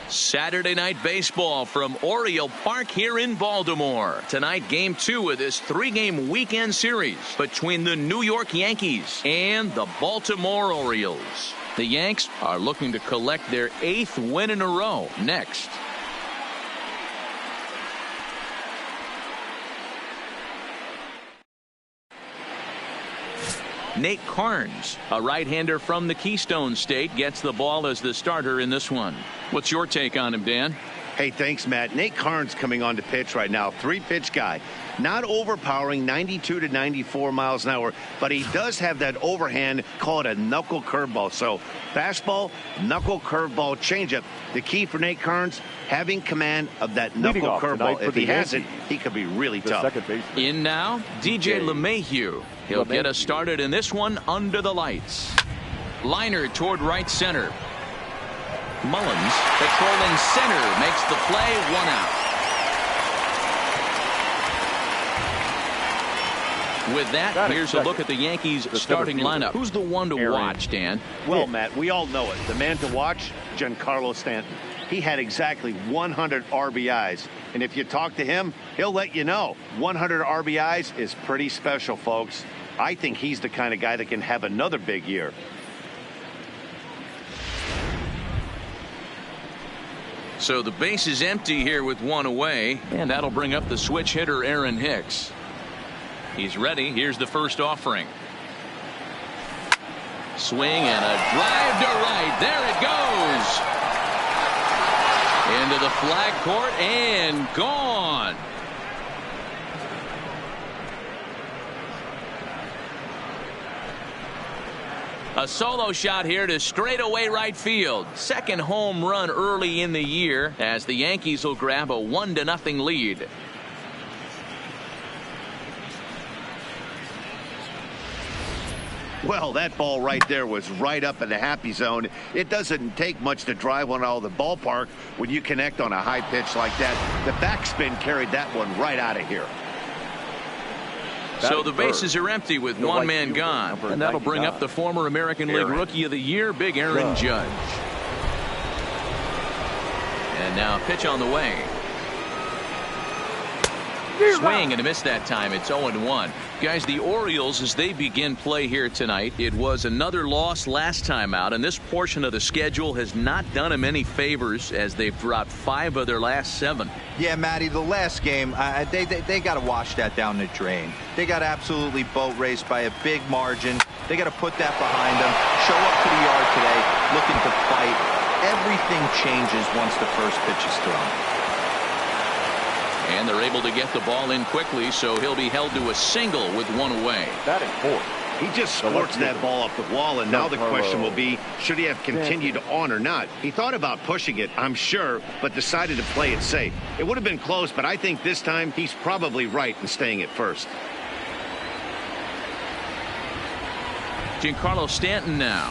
Saturday night baseball from Oriole Park here in Baltimore. Tonight, game 2 of this 3-game weekend series between the New York Yankees and the Baltimore Orioles. The Yanks are looking to collect their 8th win in a row next. Nate Carnes, a right-hander from the Keystone State, gets the ball as the starter in this one. What's your take on him, Dan? Hey, thanks, Matt. Nate Carnes coming on to pitch right now. 3-pitch guy. Not overpowering, 92 to 94 miles an hour, but he does have that overhand, call it a knuckle curveball. So fastball, knuckle curveball, changeup. The key for Nate Carnes, having command of that knuckle curveball. If he has it, he could be really tough. In now, DJ LeMahieu. He'll get us started in this one under the lights. Liner toward right center. Mullins, patrolling center, makes the play, 1 out. With that, here's a look at the Yankees starting lineup. Who's the one to watch, Dan? Well, Matt, we all know it. The man to watch, Giancarlo Stanton. He had exactly 100 RBIs. And if you talk to him, he'll let you know. 100 RBIs is pretty special, folks. I think he's the kind of guy that can have another big year. So the base is empty here with 1 away, and that'll bring up the switch hitter Aaron Hicks. He's ready. Here's the first offering. Swing and a drive to right. There it goes. Into the flag court and gone. A solo shot here to straightaway right field. Second home run early in the year as the Yankees will grab a 1-0 lead. Well, that ball right there was right up in the happy zone. It doesn't take much to drive one out of the ballpark when you connect on a high pitch like that. The backspin carried that one right out of here. So the bases are empty with 1 man gone, and that'll bring up the former American League Rookie of the Year, Big Aaron Judge. And now pitch on the way. Swing and a miss that time. It's 0-1. Guys, the Orioles, as they begin play here tonight, it was another loss last time out, and this portion of the schedule has not done them any favors as they've dropped 5 of their last 7. Yeah, Matty, the last game, they got to wash that down the drain. They got absolutely boat raced by a big margin. They got to put that behind them, show up to the yard today, looking to fight. Everything changes once the first pitch is thrown. And they're able to get the ball in quickly, so he'll be held to a single with 1 away. Batting fourth. He just scorched that ball up the wall, and now the question will be, should he have continued on or not? He thought about pushing it, I'm sure, but decided to play it safe. It would have been close, but I think this time he's probably right in staying at first. Giancarlo Stanton now.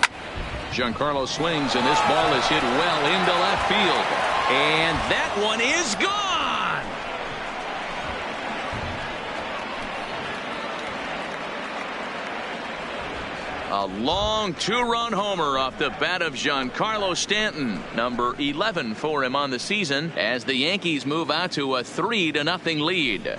Giancarlo swings, and this ball is hit well into left field. And that one is gone. A long 2-run homer off the bat of Giancarlo Stanton, number 11 for him on the season, as the Yankees move out to a 3-0 lead.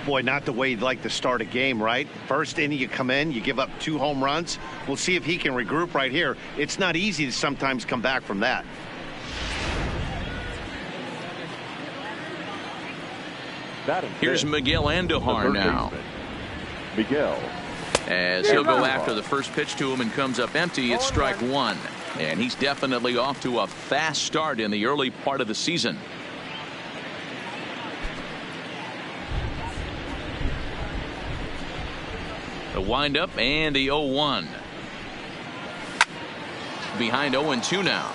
Boy, not the way you'd like to start a game, right? First inning, you come in, you give up 2 home runs. We'll see if he can regroup right here. It's not easy to sometimes come back from that. Here's Miguel Andujar now. Miguel. As he'll go after the first pitch to him and comes up empty, it's strike 1. And he's definitely off to a fast start in the early part of the season. The windup and the 0-1. Behind 0-2 now.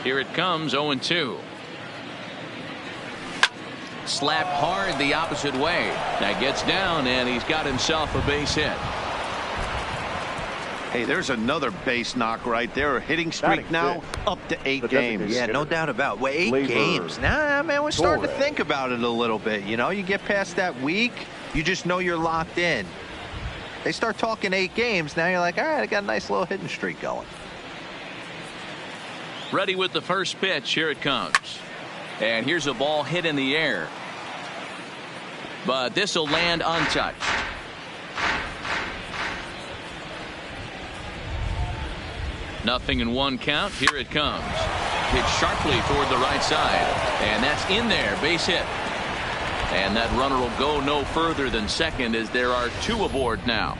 Here it comes, 0-2. Slapped hard the opposite way. That gets down, and he's got himself a base hit. Hey, there's another base knock right there. Hitting streak now up to 8 games. Yeah, no doubt about it. Well, 8 games. Nah, man, we're starting to think about it a little bit. You know, you get past that week, you just know you're locked in. They start talking 8 games, now you're like, all right, I got a nice little hitting streak going. Ready with the first pitch. Here it comes. And here's a ball hit in the air. But this will land untouched. Nothing in 1 count. Here it comes. Hit sharply toward the right side. And that's in there. Base hit. And that runner will go no further than second as there are 2 aboard now.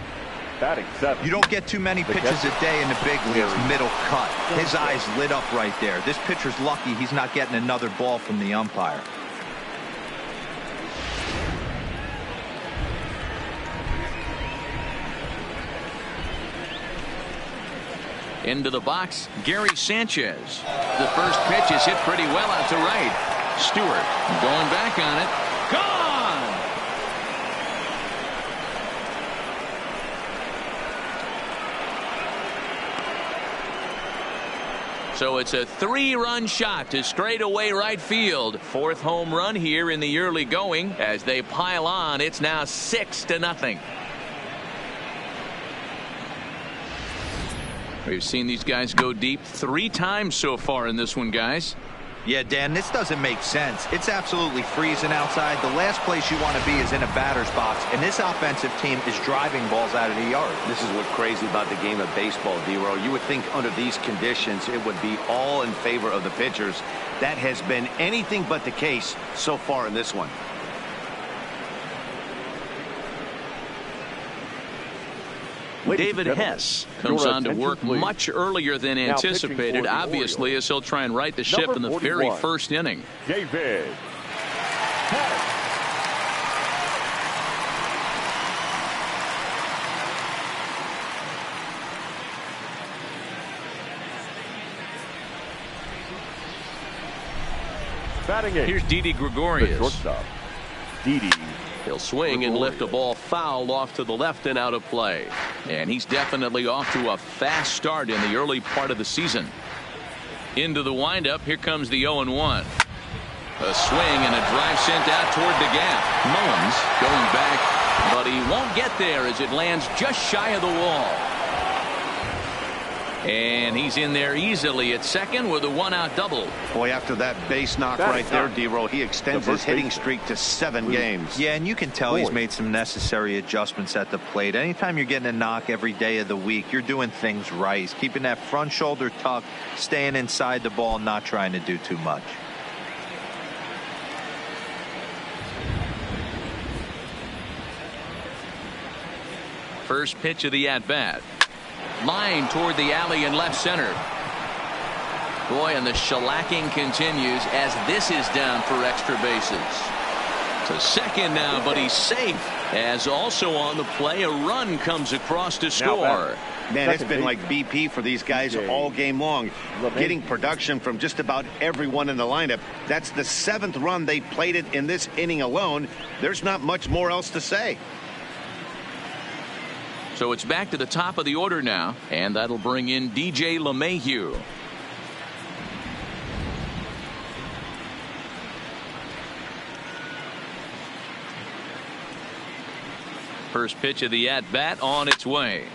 Batting 7. You don't get too many pitches a day in the big leagues. Middle cut. His eyes lit up right there. This pitcher's lucky he's not getting another ball from the umpire. Into the box, Gary Sanchez. The first pitch is hit pretty well out to right. Stewart going back on it. Gone! So it's a 3-run shot to straightaway right field. 4th home run here in the early going. As they pile on, it's now 6-0. We've seen these guys go deep 3 times so far in this one, guys. Yeah, Dan, this doesn't make sense. It's absolutely freezing outside. The last place you want to be is in a batter's box, and this offensive team is driving balls out of the yard. This is what's crazy about the game of baseball, D-Row. You would think under these conditions it would be all in favor of the pitchers. That has been anything but the case so far in this one. David Hess comes on to work much earlier than anticipated, obviously, as he'll try and right the ship in the very first inning. David Hess. Batting 8. Here's Didi Gregorius. Shortstop, Didi. He'll swing and lift a ball foul off to the left and out of play. And he's definitely off to a fast start in the early part of the season. Into the windup. Here comes the 0-1. A swing and a drive sent out toward the gap. Mullins going back, but he won't get there as it lands just shy of the wall. And he's in there easily at second with a 1-out double. Boy, after that base knock right there, D-Row, he extends his hitting streak to 7 games. Yeah, and you can tell he's made some necessary adjustments at the plate. Anytime you're getting a knock every day of the week, you're doing things right. He's keeping that front shoulder tucked, staying inside the ball, not trying to do too much. First pitch of the at-bat. Line toward the alley in left center. Boy, and the shellacking continues as this is down for extra bases. To second now, but he's safe. As also on the play, a run comes across to score. Man, it's been like BP for these guys all game long. Getting production from just about everyone in the lineup. That's the 7th run they plated in this inning alone. There's not much more else to say. So it's back to the top of the order now, and that'll bring in DJ LeMahieu. First pitch of the at-bat on its way.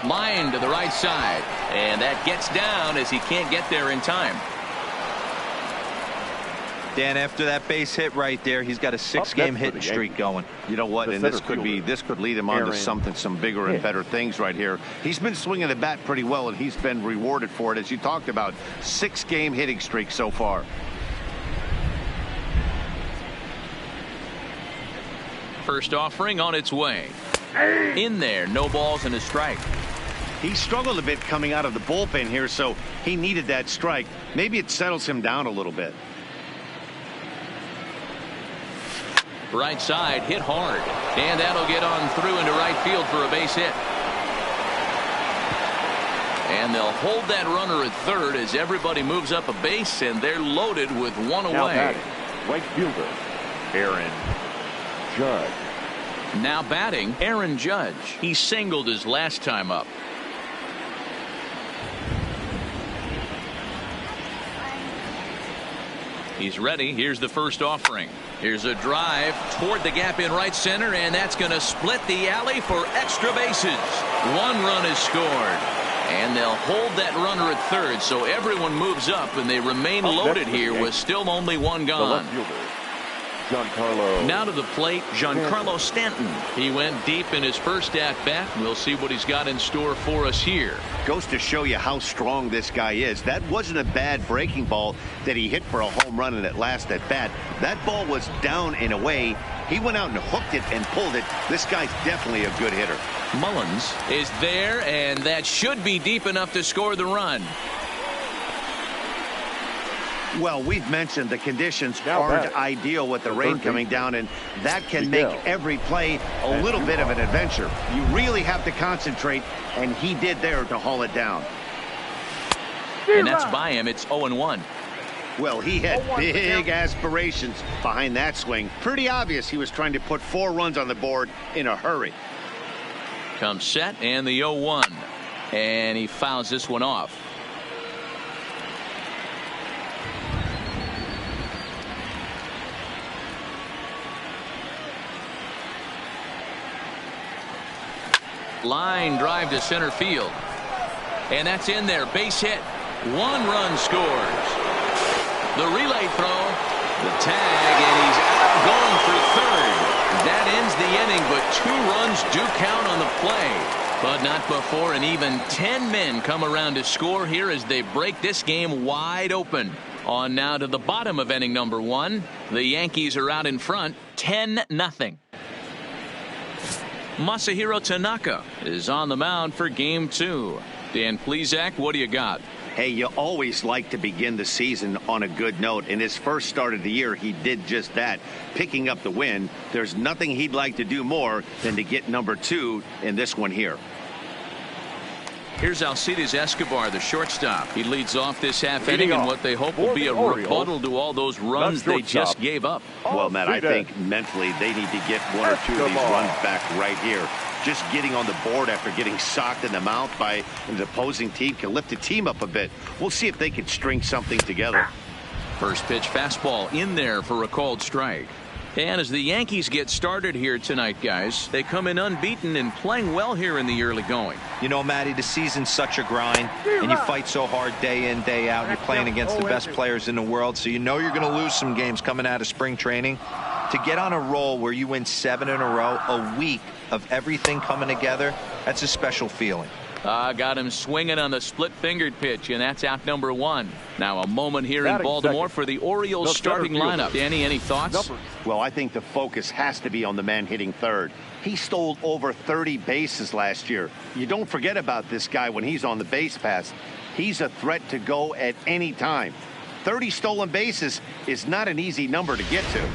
Line to the right side, and that gets down as he can't get there in time. Dan, after that base hit right there, he's got a 6-game hitting streak going. You know what? And this could lead him on to some bigger and better things right here. He's been swinging the bat pretty well, and he's been rewarded for it, as you talked about. 6-game hitting streak so far. First offering on its way. In there, no balls and a strike. He struggled a bit coming out of the bullpen here, so he needed that strike. Maybe it settles him down a little bit. Right side hit hard, and that'll get on through into right field for a base hit. And they'll hold that runner at third as everybody moves up a base, and they're loaded with 1 away. Right fielder Aaron Judge. Now batting, Aaron Judge. He singled his last time up. He's ready. Here's the first offering. Here's a drive toward the gap in right center, and that's going to split the alley for extra bases. One run is scored, and they'll hold that runner at third, so everyone moves up, and they remain loaded here with still only one gone. Now to the plate, Giancarlo Stanton. He went deep in his first at-bat. We'll see what he's got in store for us here. Goes to show you how strong this guy is. That wasn't a bad breaking ball that he hit for a home run in that last at-bat. That ball was down and away. He went out and hooked it and pulled it. This guy's definitely a good hitter. Mullins is there, and that should be deep enough to score the run. Well, we've mentioned the conditions aren't ideal with the rain coming down, and that can make every play a little bit of an adventure. You really have to concentrate, and he did there to haul it down. And that's by him. It's 0-1. Well, he had big aspirations behind that swing. Pretty obvious he was trying to put 4 runs on the board in a hurry. Comes set, and the 0-1. And he fouls this one off. Line drive to center field, and that's in there. Base hit. 1 run scores. The relay throw, the tag, and he's out going for third. That ends the inning, but 2 runs do count on the play, but not before an even 10 men come around to score here as they break this game wide open. On now to the bottom of inning number 1. The Yankees are out in front, 10-0. Masahiro Tanaka is on the mound for game 2. Dan Plesac, what do you got? Hey, you always like to begin the season on a good note. In his first start of the year, he did just that, picking up the win. There's nothing he'd like to do more than to get number 2 in this one here. Here's Alcides Escobar, the shortstop. He leads off this half inning in what they hope will be a rebuttal to all those runs they just gave up. Well, Matt, I think mentally they need to get 1 or 2 of these runs back right here. Just getting on the board after getting socked in the mouth by an opposing team can lift the team up a bit. We'll see if they can string something together. First pitch fastball in there for a called strike. And as the Yankees get started here tonight, guys, they come in unbeaten and playing well here in the early going. You know, Matty, the season's such a grind, and you fight so hard day in, day out. You're playing against the best players in the world, so you know you're going to lose some games coming out of spring training. To get on a roll where you win 7 in a row, a week of everything coming together, that's a special feeling. Got him swinging on the split-fingered pitch, and that's out number 1. Now a moment here in Baltimore for the Orioles starting lineup. Danny, any thoughts? Well, I think the focus has to be on the man hitting third. He stole over 30 bases last year. You don't forget about this guy when he's on the base pass. He's a threat to go at any time. 30 stolen bases is not an easy number to get to.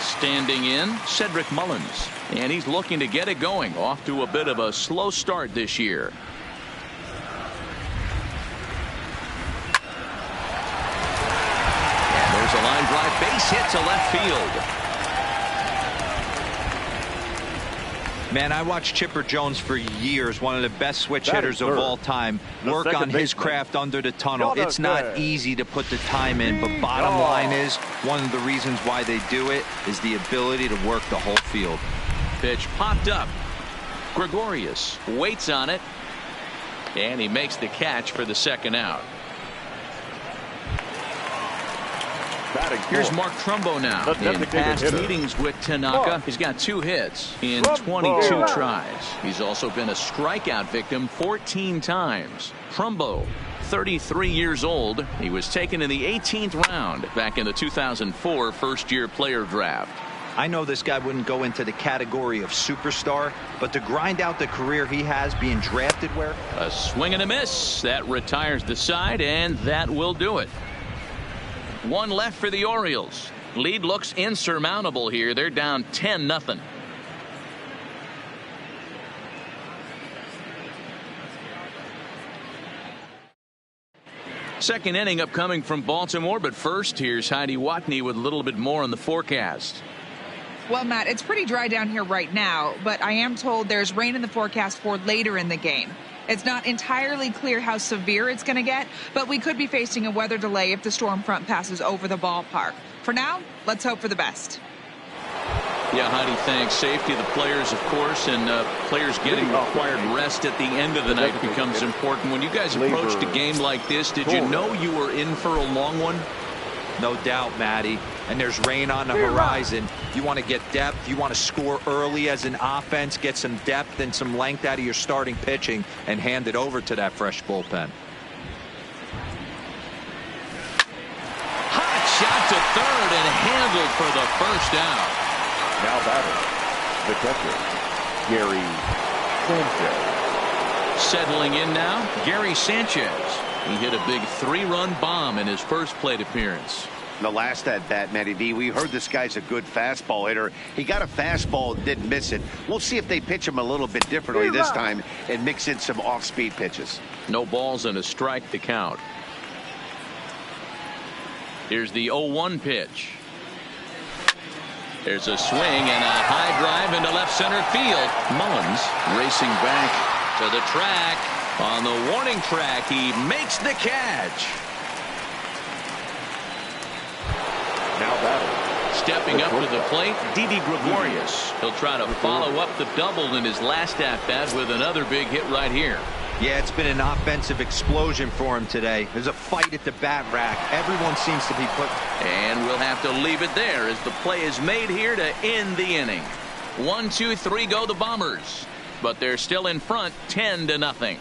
Standing in, Cedric Mullins. And he's looking to get it going. Off to a bit of a slow start this year. And there's a line drive base hit to left field. Man, I watched Chipper Jones for years, one of the best switch hitters of all time. Work on his craft under the tunnel. It's not easy to put the time in, but bottom line is, one of the reasons why they do it is the ability to work the whole field. Pitch popped up. Gregorius waits on it, and he makes the catch for the second out. Here's Mark Trumbo now. In past meetings with Tanaka, he's got 2 hits in 22 tries. He's also been a strikeout victim 14 times. Trumbo, 33 years old. He was taken in the 18th round back in the 2004 first-year player draft. I know this guy wouldn't go into the category of superstar, but to grind out the career he has being drafted where? A swing and a miss. That retires the side, and that will do it. 1 left for the Orioles. Lead looks insurmountable here. They're down 10-0. Second inning upcoming from Baltimore, but first here's Heidi Watney with a little bit more on the forecast. Well, Matt, it's pretty dry down here right now, but I am told there's rain in the forecast for later in the game. It's not entirely clear how severe it's going to get, but we could be facing a weather delay if the storm front passes over the ballpark. For now, let's hope for the best. Yeah, Heidi, thanks. Safety of the players, of course, and players getting required rest at the end of the night becomes important. When you guys approached a game like this, did you know you were in for a long one? No doubt, Matty. And there's rain on the horizon. You want to get depth. You want to score early as an offense, get some depth and some length out of your starting pitching, and hand it over to that fresh bullpen. Hot shot to third and handled for the first out. Now batting, the catcher, Gary Sanchez. Settling in now, Gary Sanchez. He hit a big 3-run bomb in his first plate appearance. The last at bat, Matty V, we heard this guy's a good fastball hitter. He got a fastball, didn't miss it. We'll see if they pitch him a little bit differently this time and mix in some off-speed pitches. No balls and a strike to count. Here's the 0-1 pitch. There's a swing and a high drive into left center field. Mullins racing back to the track. On the warning track, he makes the catch. Now batting. Stepping up to the plate, Didi Gregorius. He'll try to follow up the double in his last at-bat with another big hit right here. Yeah, it's been an offensive explosion for him today. There's a fight at the bat rack. Everyone seems to be put. And we'll have to leave it there as the play is made here to end the inning. 1, 2, 3 go the Bombers. But they're still in front 10-0.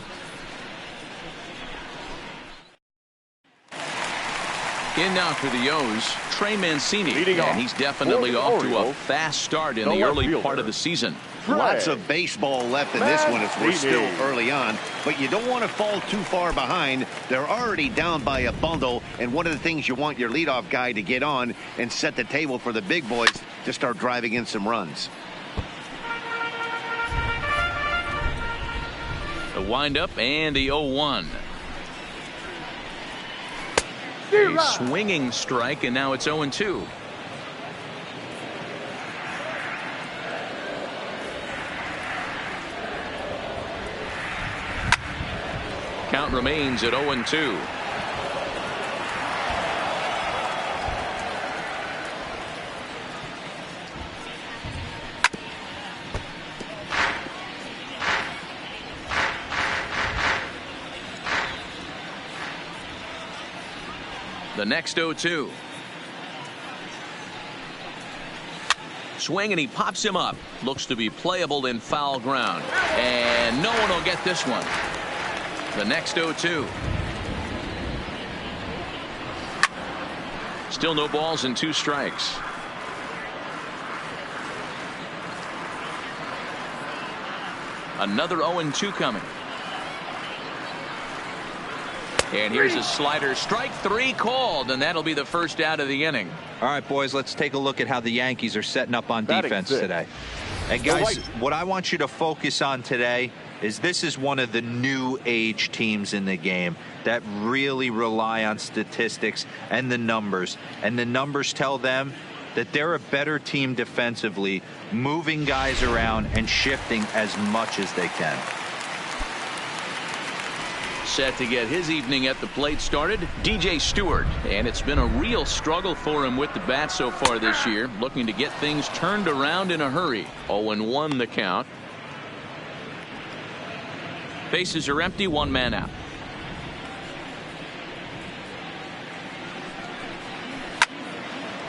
In now for the O's, Trey Mancini. And he's definitely off to a fast start in the early part of the season. Lots of baseball left in this one as we're still early on, but you don't want to fall too far behind. They're already down by a bundle, and one of the things you want your leadoff guy to get on and set the table for the big boys to start driving in some runs. The windup and the 0-1. A swinging strike, and now it's 0-2. Count remains at 0-2. The next 0-2. Swing and he pops him up. Looks to be playable in foul ground. And no one will get this one. The next 0-2. Still no balls and 2 strikes. Another 0-2 coming. And here's a slider. Strike 3 called, and that'll be the first out of the inning. All right, boys, let's take a look at how the Yankees are setting up on defense today. And guys, what I want you to focus on today is this is one of the new age teams in the game that really rely on statistics and the numbers. And the numbers tell them that they're a better team defensively, moving guys around and shifting as much as they can. Set to get his evening at the plate started, DJ Stewart. And it's been a real struggle for him with the bat so far this year, looking to get things turned around in a hurry. 0-1 the count. Bases are empty, 1 man out.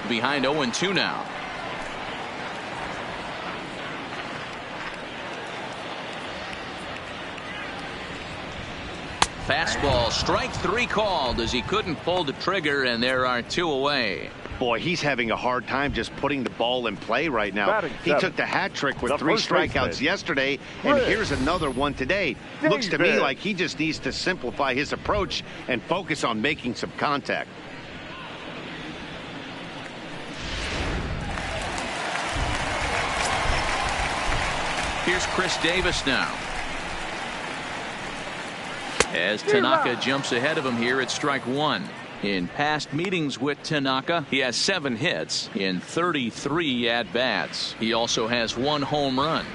Behind 0-2 now. Fastball, strike 3 called as he couldn't pull the trigger, and there are 2 away. Boy, he's having a hard time just putting the ball in play right now. He took the hat trick with 3 strikeouts yesterday, and here's another one today. Looks to me like he just needs to simplify his approach and focus on making some contact. Here's Chris Davis now. As Tanaka jumps ahead of him here at strike 1. In past meetings with Tanaka, he has 7 hits in 33 at-bats. He also has 1 home run.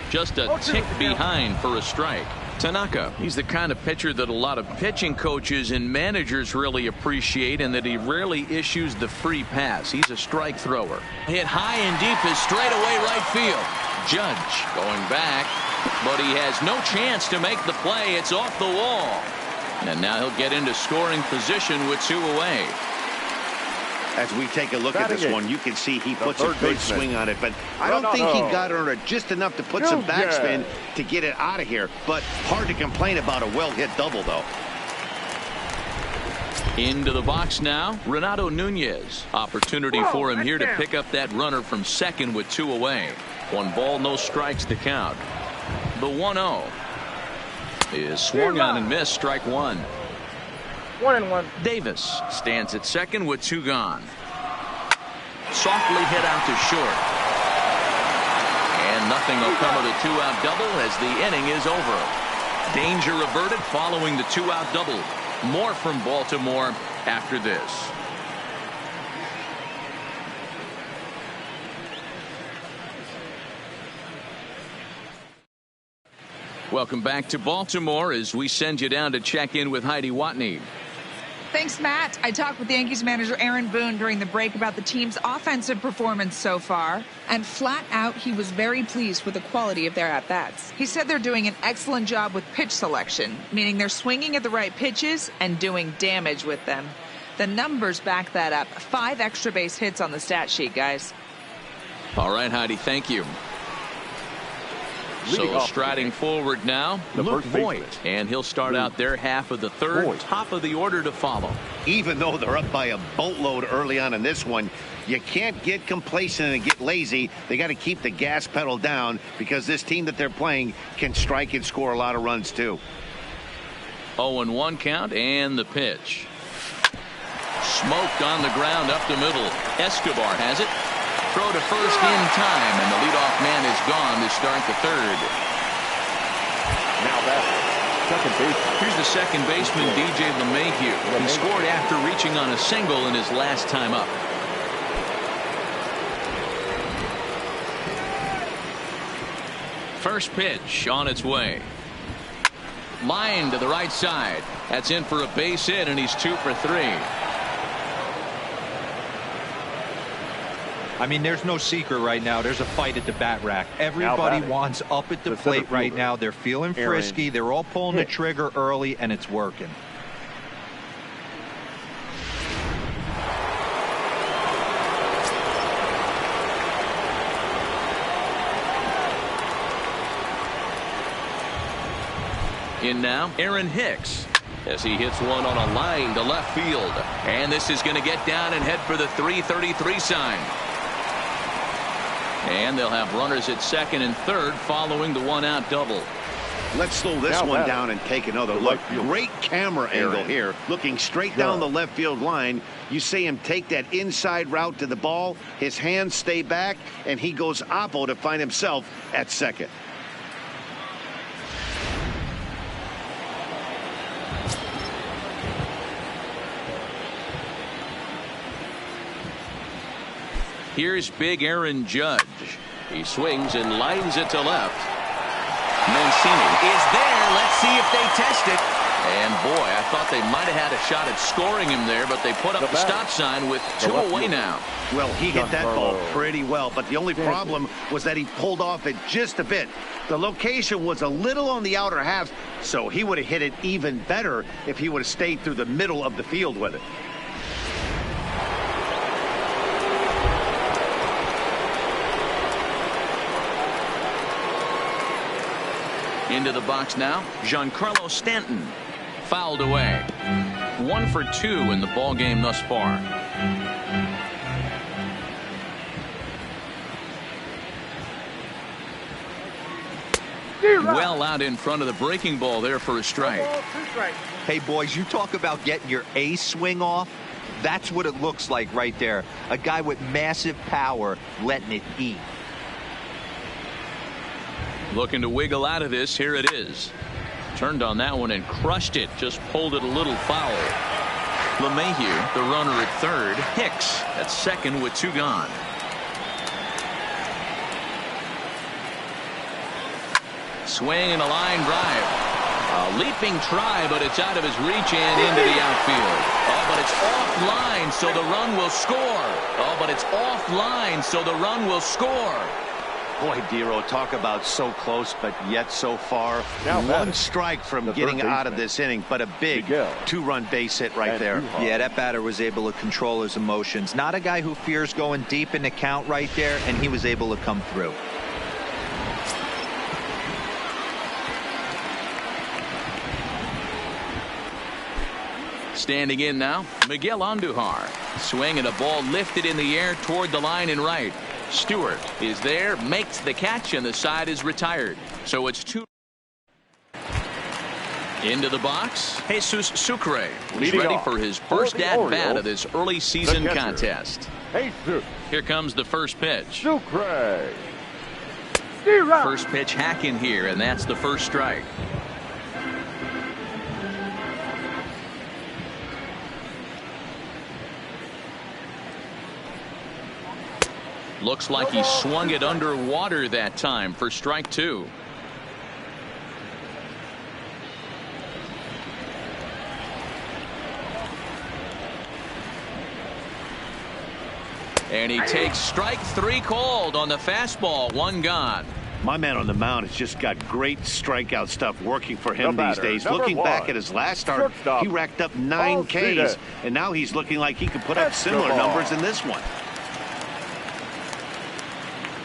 Just a tick behind for a strike. Tanaka, he's the kind of pitcher that a lot of pitching coaches and managers really appreciate, and that he rarely issues the free pass. He's a strike thrower. Hit high and deep is straightaway right field. Judge going back, but he has no chance to make the play. It's off the wall. And now he'll get into scoring position with 2 away. As we take a look at this one, you can see he puts a good swing on it, but I don't think he got under it just enough to put some backspin to get it out of here. But hard to complain about a well-hit double, though. Into the box now, Renato Nunez. Opportunity for him here to pick up that runner from second with 2 away. 1 ball, no strikes to count. The 1-0 is swung on and missed, strike 1. 1-1. Davis stands at second with 2 gone. Softly hit out to short. And nothing will come of the 2-out double as the inning is over. Danger averted following the 2-out double. More from Baltimore after this. Welcome back to Baltimore as we send you down to check in with Heidi Watney. Thanks, Matt. I talked with Yankees manager Aaron Boone during the break about the team's offensive performance so far, and flat out, he was very pleased with the quality of their at-bats. He said they're doing an excellent job with pitch selection, meaning they're swinging at the right pitches and doing damage with them. The numbers back that up. 5 extra base hits on the stat sheet, guys. All right, Heidi, thank you. So striding forward now, Luke Voigt, and he'll start out their half of the third, top of the order to follow. Even though they're up by a boatload early on in this one, you can't get complacent and get lazy. They got to keep the gas pedal down because this team that they're playing can strike and score a lot of runs too. 0-1 count and the pitch. Smoked on the ground up the middle. Escobar has it. Throw to first in time, and the leadoff man is gone to start the third. Now that's second base. Here's the second baseman, DJ LeMahieu. He scored after reaching on a single in his last time up. First pitch on its way. Line to the right side. That's in for a base hit, and he's 2 for 3. I mean, there's no secret right now. There's a fight at the bat rack. Everybody wants up at the plate right now. They're feeling frisky. They're all pulling the trigger early, and it's working. In now, Aaron Hicks, as he hits one on a line to left field. And this is going to get down and head for the 333 sign. And they'll have runners at second and third following the 1-out double. Let's slow this one down and take another look. Great camera angle here. Looking straight down the left field line. You see him take that inside route to the ball. His hands stay back, and he goes oppo to find himself at second. Here's big Aaron Judge. He swings and lines it to left. Mancini is there. Let's see if they test it. And boy, I thought they might have had a shot at scoring him there, but they put up the stop sign with 2 away now. Well, he hit that ball pretty well, but the only problem was that he pulled off it just a bit. The location was a little on the outer half, so he would have hit it even better if he would have stayed through the middle of the field with it. Into the box now, Giancarlo Stanton. Fouled away. 1 for 2 in the ball game thus far. Well out in front of the breaking ball there for a strike. Hey, boys, you talk about getting your A swing off. That's what it looks like right there. A guy with massive power letting it eat. Looking to wiggle out of this. Here it is. Turned on that one and crushed it. Just pulled it a little foul. LeMahieu, the runner at third. Hicks at second with 2 gone. Swing and a line drive. A leaping try, but it's out of his reach and into the outfield. Oh, but it's offline, so the run will score. Oh, but it's offline, so the run will score. Boy, Dero, talk about so close, but yet so far. One strike from getting out of this inning, but a big two-run base hit right there. Yeah, that batter was able to control his emotions. Not a guy who fears going deep in the count right there, and he was able to come through. Standing in now, Miguel Andujar. Swing and a ball lifted in the air toward the line and right. Stewart is there, makes the catch, and the side is retired. So it's 2. Into the box, Jesus Sucre is ready for his first at-bat of this early season contest. Here comes the first pitch. Sucre. First pitch hacking here, and that's the first strike. Looks like he swung it underwater that time for strike 2. And he takes strike 3 called on the fastball. 1 gone. My man on the mound has just got great strikeout stuff working for him these days. Looking back at his last start, he racked up 9 Ks, and now he's looking like he could put up similar numbers in this one.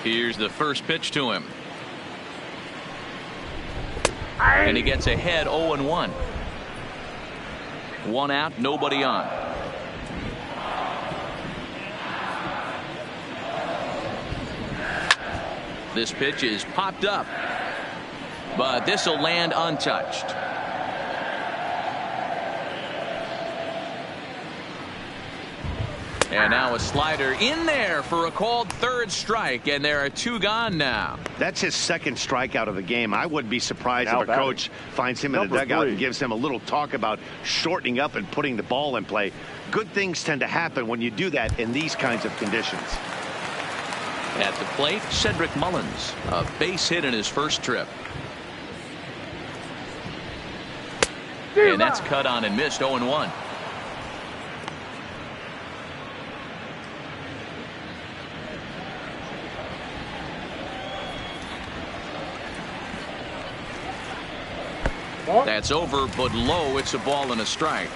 Here's the first pitch to him. And he gets ahead 0-1. 1 out, nobody on. This pitch is popped up, but this will land untouched. And now a slider in there for a called 3rd strike, and there are 2 gone now. That's his 2nd strikeout of the game. I wouldn't be surprised if a coach finds him in the dugout and gives him a little talk about shortening up and putting the ball in play. Good things tend to happen when you do that in these kinds of conditions. At the plate, Cedric Mullins, a base hit in his first trip. And that's cut on and missed. 0-1. That's over, but low. It's a ball and a strike.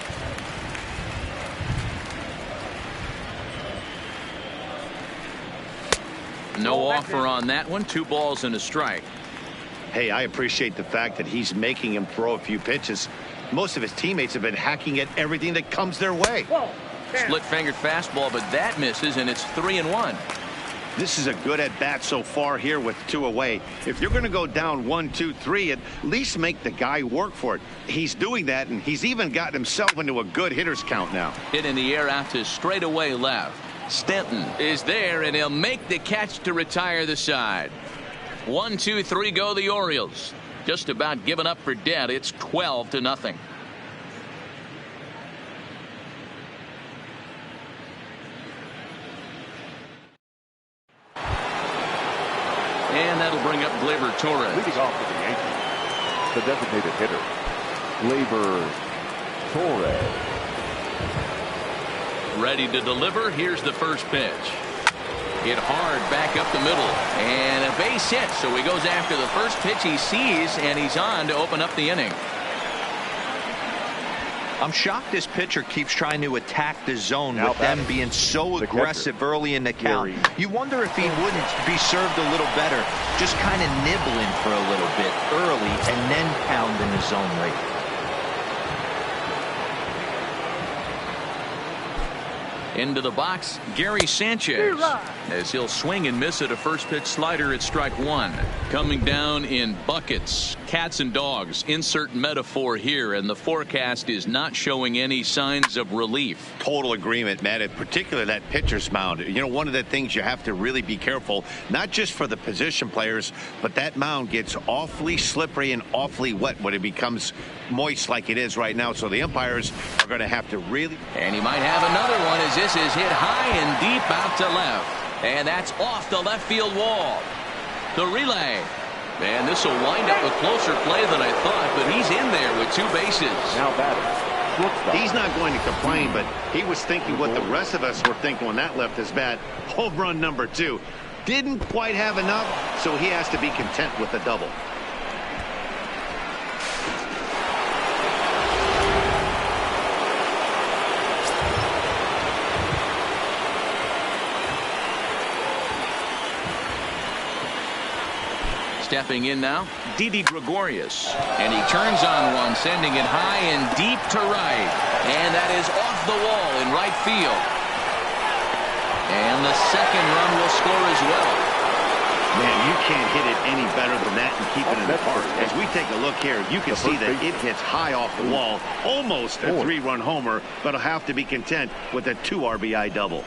No offer on that one. 2 balls and a strike. Hey, I appreciate the fact that he's making him throw a few pitches. Most of his teammates have been hacking at everything that comes their way. Split-fingered fastball, but that misses, and it's 3-1. This is a good at-bat so far here with 2 away. If you're going to go down 1, 2, 3, at least make the guy work for it. He's doing that, and he's even gotten himself into a good hitter's count now. Hit in the air out to straightaway left. Stanton is there, and he'll make the catch to retire the side. 1, 2, 3 go the Orioles. Just about given up for dead. It's 12-0. And that'll bring up Gleyber Torres. Leading off for the Yankees, the designated hitter, Gleyber Torres. Ready to deliver. Here's the first pitch. Hit hard back up the middle. And a base hit. So he goes after the first pitch he sees, and he's on to open up the inning. I'm shocked this pitcher keeps trying to attack the zone with them being so aggressive early in the count. You wonder if he wouldn't be served a little better, just kind of nibbling for a little bit early and then pounding the zone late. Into the box, Gary Sanchez, as he'll swing and miss at a first pitch slider at strike 1. Coming down in buckets, cats and dogs, insert metaphor here, and the forecast is not showing any signs of relief. Total agreement, Matt, in particular that pitcher's mound. You know, one of the things you have to really be careful, not just for the position players, but that mound gets awfully slippery and awfully wet when it becomes moist like it is right now. So the umpires are going to have to really. And he might have another one as this is hit high and deep out to left. And that's off the left field wall. The relay. And this will wind up a closer play than I thought, but he's in there with 2 bases. Now batting, shortstop. He's not going to complain, but he was thinking what the rest of us were thinking when that left his bat. Home run number 2. Didn't quite have enough, so he has to be content with a double. Stepping in now, Didi Gregorius. And he turns on one, sending it high and deep to right. And that is off the wall in right field. And the second run will score as well. Man, you can't hit it any better than that and keep it in the park. As we take a look here, you can see that it hits high off the wall. Almost a 3-run homer, but he'll have to be content with a 2 RBI double.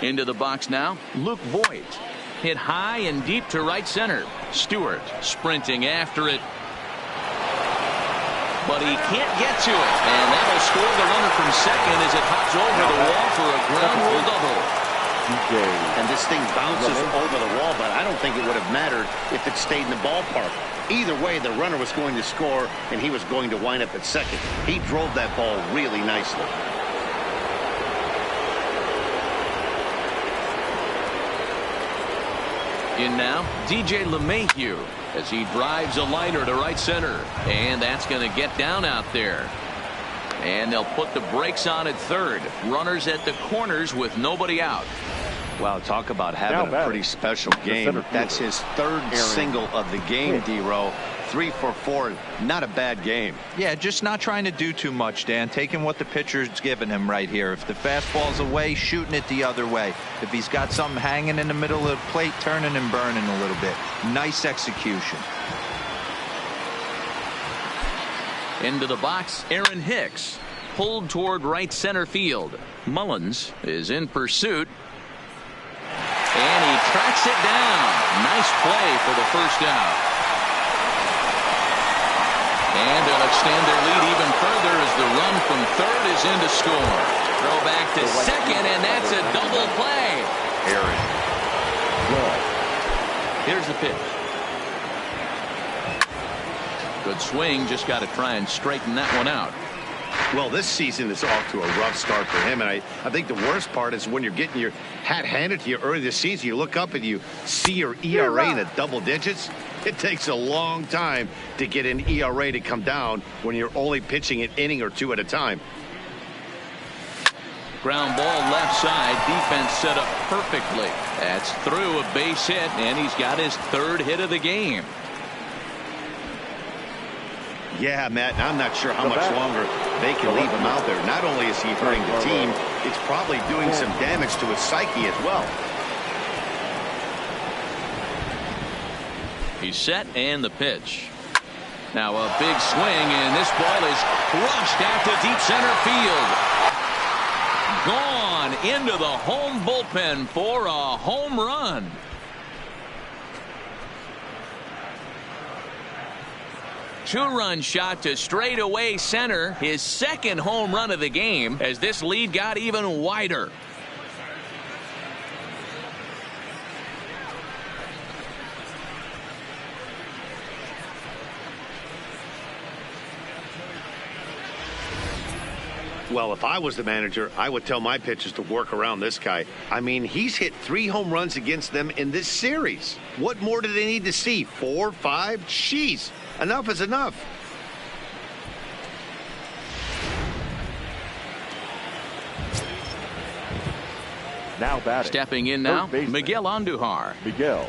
Into the box now, Luke Voigt. Hit high and deep to right center. Stewart sprinting after it. But he can't get to it. And that'll score the runner from second as it hops over the wall for a ground rule double. And this thing bounces over the wall, but I don't think it would have mattered if it stayed in the ballpark. Either way, the runner was going to score, and he was going to wind up at second. He drove that ball really nicely. In now, DJ LeMahieu as he drives a liner to right center. And that's going to get down out there. And they'll put the brakes on at third. Runners at the corners with nobody out. Wow, talk about having a pretty special game. That's his 3rd single of the game, D-Row. 3 for 4. Not a bad game. Yeah, just not trying to do too much, Dan. Taking what the pitcher's giving him right here. If the fastball's away, shooting it the other way. If he's got something hanging in the middle of the plate, turning and burning a little bit. Nice execution. Into the box, Aaron Hicks. Pulled toward right center field. Mullins is in pursuit. And he tracks it down. Nice play for the first out. And they'll extend their lead even further as the run from third is in to score. Throw back to second, and that's a double play. Aaron. Here's the pitch. Good swing. Just got to try and straighten that one out. Well, this season is off to a rough start for him, and I think the worst part is when you're getting your hat handed to you early this season, you look up and you see your ERA in the double digits. It takes a long time to get an ERA to come down when you're only pitching an inning or 2 at a time. Ground ball left side. Defense set up perfectly. That's through a base hit, and he's got his 3rd hit of the game. Yeah, Matt, and I'm not sure how much longer they can leave him out there. Not only is he hurting the team, it's probably doing some damage to his psyche as well. He's set, and the pitch. Now a big swing, and this ball is crushed out to deep center field. Gone into the home bullpen for a home run. Two-run shot to straightaway center. His 2nd home run of the game as this lead got even wider. Well, if I was the manager, I would tell my pitchers to work around this guy. I mean, he's hit 3 home runs against them in this series. What more do they need to see? 4, 5? Jeez. Enough is enough. Now batting. Stepping in now, Miguel Andujar. Miguel.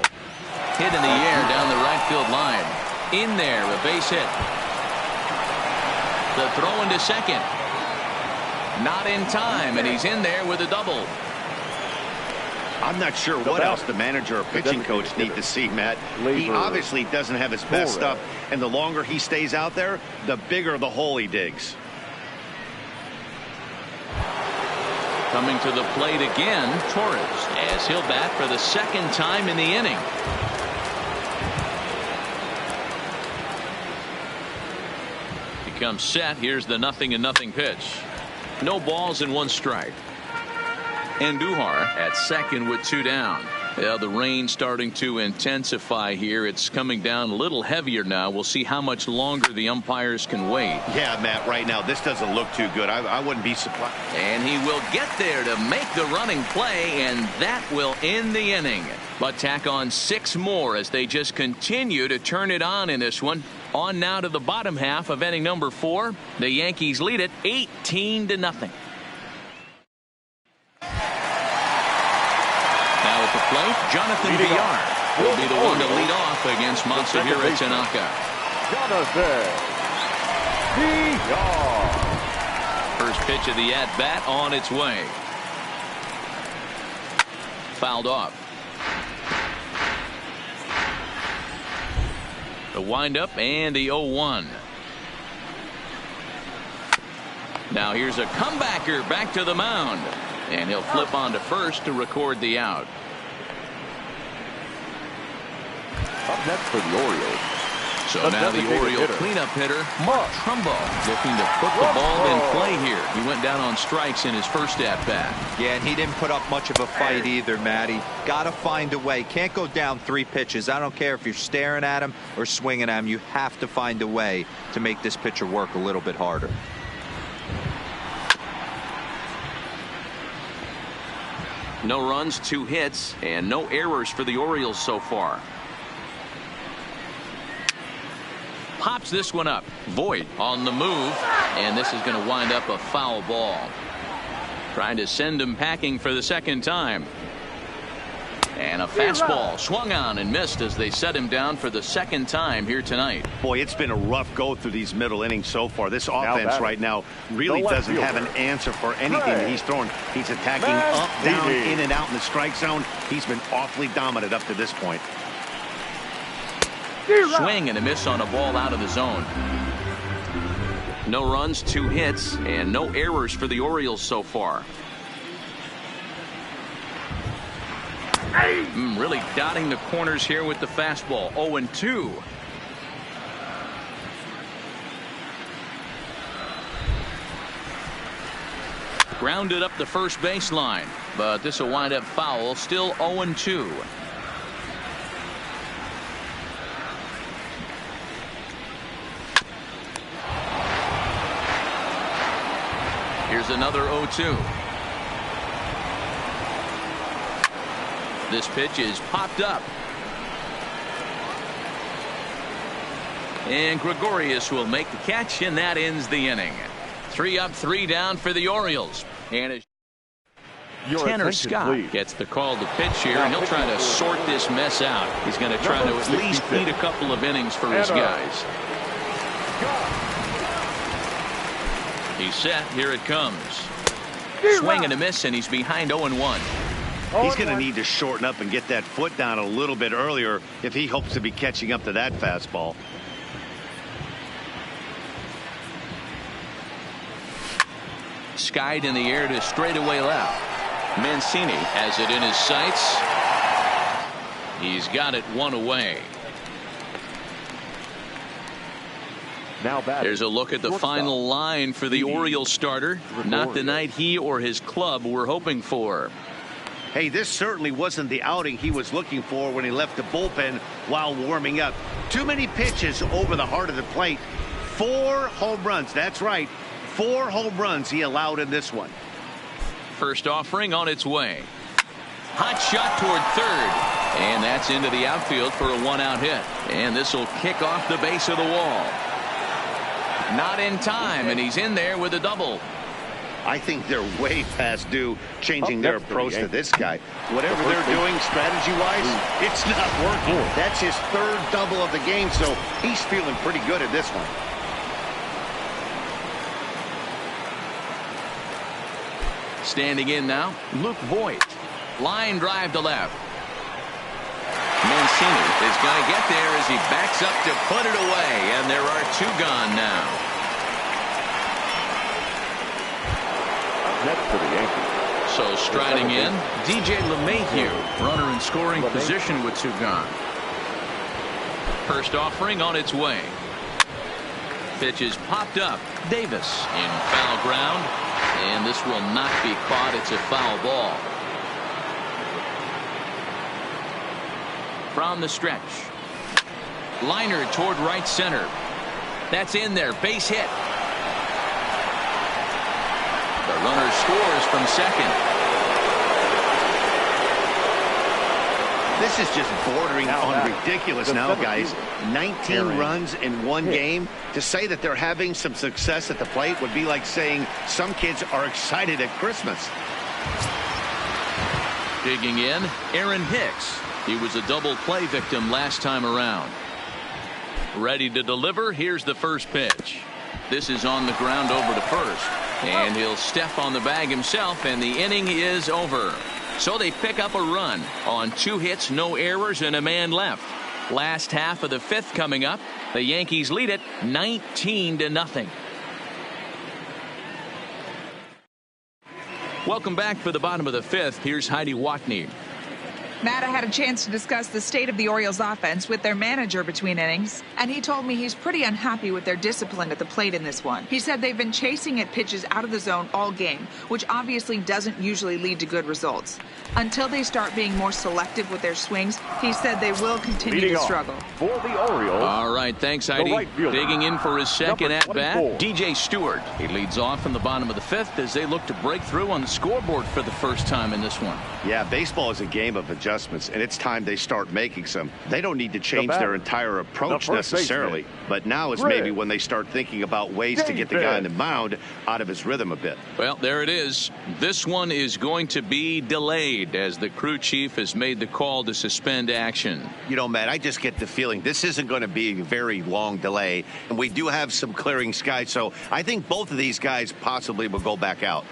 Hit in the air down the right field line. In there, a base hit. The throw into second. Not in time, and he's in there with a double. I'm not sure what else the manager or pitching coach need to see, Matt. He obviously doesn't have his best stuff, and the longer he stays out there, the bigger the hole he digs. Coming to the plate again, Torres, as he'll bat for the 2nd time in the inning. comes set. Here's the 0-0 pitch. No balls and 1 strike. And Duhar at second with 2 down. Yeah, the rain starting to intensify here. It's coming down a little heavier now. We'll see how much longer the umpires can wait. Yeah, Matt, right now this doesn't look too good. I wouldn't be surprised. And he will get there to make the running play, and that will end the inning. But tack on 6 more as they just continue to turn it on in this one. On now to the bottom half of inning number 4. The Yankees lead it 18-0. Now at the plate, Jonathan Villar will be the one to lead off against Masahiro Tanaka. Jonathan Villar. First pitch of the at-bat on its way. Fouled off. The windup and the 0-1. Now here's a comebacker back to the mound. And he'll flip on to first to record the out. Up next for the Orioles. So now the Oriole cleanup hitter, Mark Trumbo, looking to put the ball in play here. He went down on strikes in his first at-bat. Yeah, and he didn't put up much of a fight either, Matty. Got to find a way. Can't go down 3 pitches. I don't care if you're staring at him or swinging at him. You have to find a way to make this pitcher work a little bit harder. No runs, 2 hits, and no errors for the Orioles so far. Pops this one up. Voit on the move, and this is going to wind up a foul ball. Trying to send him packing for the second time. And a fastball swung on and missed as they set him down for the second time here tonight. Boy, it's been a rough go through these middle innings so far. This offense right now really doesn't have an answer for anything that he's throwing. He's attacking up, down, in and out in the strike zone. He's been awfully dominant up to this point. Swing and a miss on a ball out of the zone. No runs, 2 hits, and no errors for the Orioles so far. Really dotting the corners here with the fastball. 0-2. Grounded up the first baseline, but this will wind up foul. Still 0-2. Here's another 0-2. This pitch is popped up. And Gregorius will make the catch, and that ends the inning. 3 up, 3 down for the Orioles. And Tanner Scott gets the call to pitch here, and he'll try to sort this mess out. He's going to try to at least eat a couple of innings for his guys. He's set. Here it comes. Swing and a miss, and he's behind 0-1. He's going to need to shorten up and get that foot down a little bit earlier if he hopes to be catching up to that fastball. Skied in the air to straightaway left. Mancini has it in his sights. He's got it 1 away. Now there's a look at the final line for the Orioles starter. Not the night he or his club were hoping for. Hey, this certainly wasn't the outing he was looking for when he left the bullpen while warming up. Too many pitches over the heart of the plate. 4 home runs. That's right. 4 home runs he allowed in this one. First offering on its way. Hot shot toward third. And that's into the outfield for a 1-out hit. And this will kick off the base of the wall. Not in time, and he's in there with a double. I think they're way past due changing their approach to this guy. Whatever they're doing strategy-wise, it's not working. That's his 3rd double of the game, so he's feeling pretty good at this one. Standing in now, Luke Voit. Line drive to left. Mancini is going to get there as he backs up to put it away, and there are 2 gone now. Next for the Yankees. So striding in, DJ LeMahieu, runner in scoring position with 2 gone. First offering on its way. Pitch is popped up. Davis in foul ground. And this will not be caught. It's a foul ball. From the stretch. Liner toward right center. That's in there. Base hit. The runner scores from second. This is just bordering on ridiculous now, guys. 19 runs in one game. To say that they're having some success at the plate would be like saying some kids are excited at Christmas. Digging in, Aaron Hicks. He was a double play victim last time around. Ready to deliver. Here's the first pitch. This is on the ground over to first. And he'll step on the bag himself, and the inning is over. So they pick up a run on 2 hits, no errors, and a man left. Last half of the 5th coming up. The Yankees lead it 19-0. Welcome back for the bottom of the 5th. Here's Heidi Watney. Matt, I had a chance to discuss the state of the Orioles offense with their manager between innings, and he told me he's pretty unhappy with their discipline at the plate in this one. He said they've been chasing at pitches out of the zone all game, which obviously doesn't usually lead to good results. Until they start being more selective with their swings, he said they will continue to struggle. For the Orioles. All right, thanks, Heidi. Digging in for his second at-bat, DJ Stewart. He leads off in the bottom of the 5th as they look to break through on the scoreboard for the first time in this one. Yeah, baseball is a game of adjustments, and it's time they start making some. They don't need to change their entire approach necessarily, but now is maybe when they start thinking about ways to get the guy on the mound out of his rhythm a bit. Well, there it is. This one is going to be delayed as the crew chief has made the call to suspend action. You know, Matt, I just get the feeling this isn't going to be a very long delay, and we do have some clearing skies, so I think both of these guys possibly will go back out.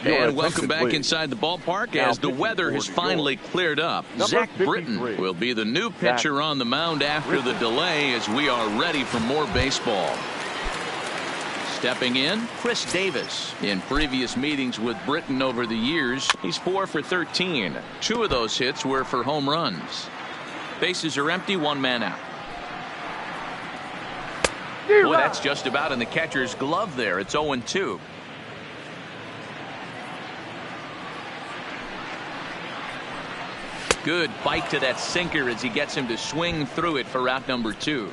And welcome back inside the ballpark as the weather has finally cleared up. Zach Britton will be the new pitcher on the mound after the delay as we are ready for more baseball. Stepping in, Chris Davis. In previous meetings with Britton over the years, he's 4 for 13. 2 of those hits were for home runs. Bases are empty, 1 man out. Boy, that's just about in the catcher's glove there. It's 0-2. Good bite to that sinker as he gets him to swing through it for out number 2.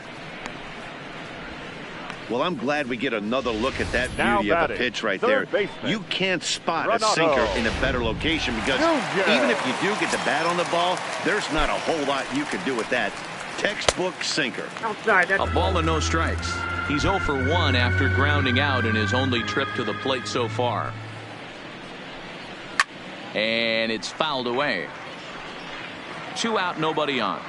Well, I'm glad we get another look at that beauty of a pitch right there. You can't spot a sinker in a better location because even if you do get the bat on the ball, there's not a whole lot you can do with that. Textbook sinker. Outside. A ball and no strikes. He's 0 for 1 after grounding out in his only trip to the plate so far. And it's fouled away. 2 out, nobody on.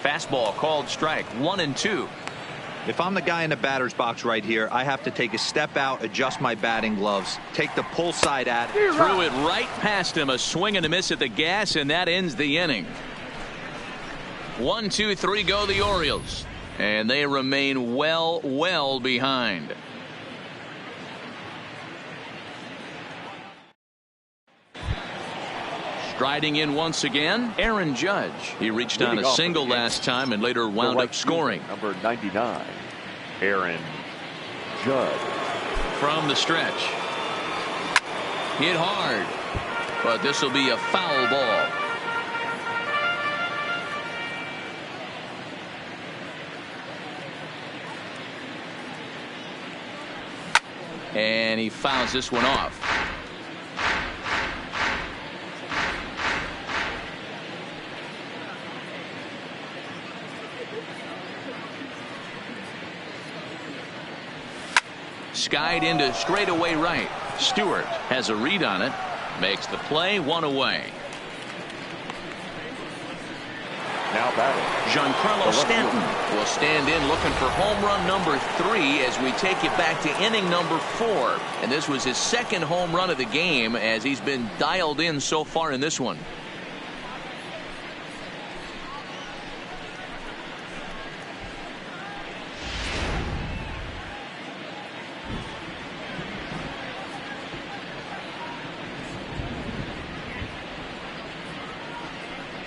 Fastball called strike. 1-2. If I'm the guy in the batter's box right here, I have to take a step out, adjust my batting gloves, take the pull side at it. Threw it right past him. A swing and a miss at the gas, and that ends the inning. 1, 2, 3 go the Orioles. And they remain well behind. Striding in once again, Aaron Judge. He reached on a single last time and later wound up scoring. Number 99, Aaron Judge. From the stretch. Hit hard. But this will be a foul ball. And he fouls this one off. Skied into straightaway right. Stewart has a read on it. Makes the play, 1 away. Now batting, Giancarlo Stanton will stand in looking for home run number 3 as we take it back to inning number 4. And this was his second home run of the game as he's been dialed in so far in this one.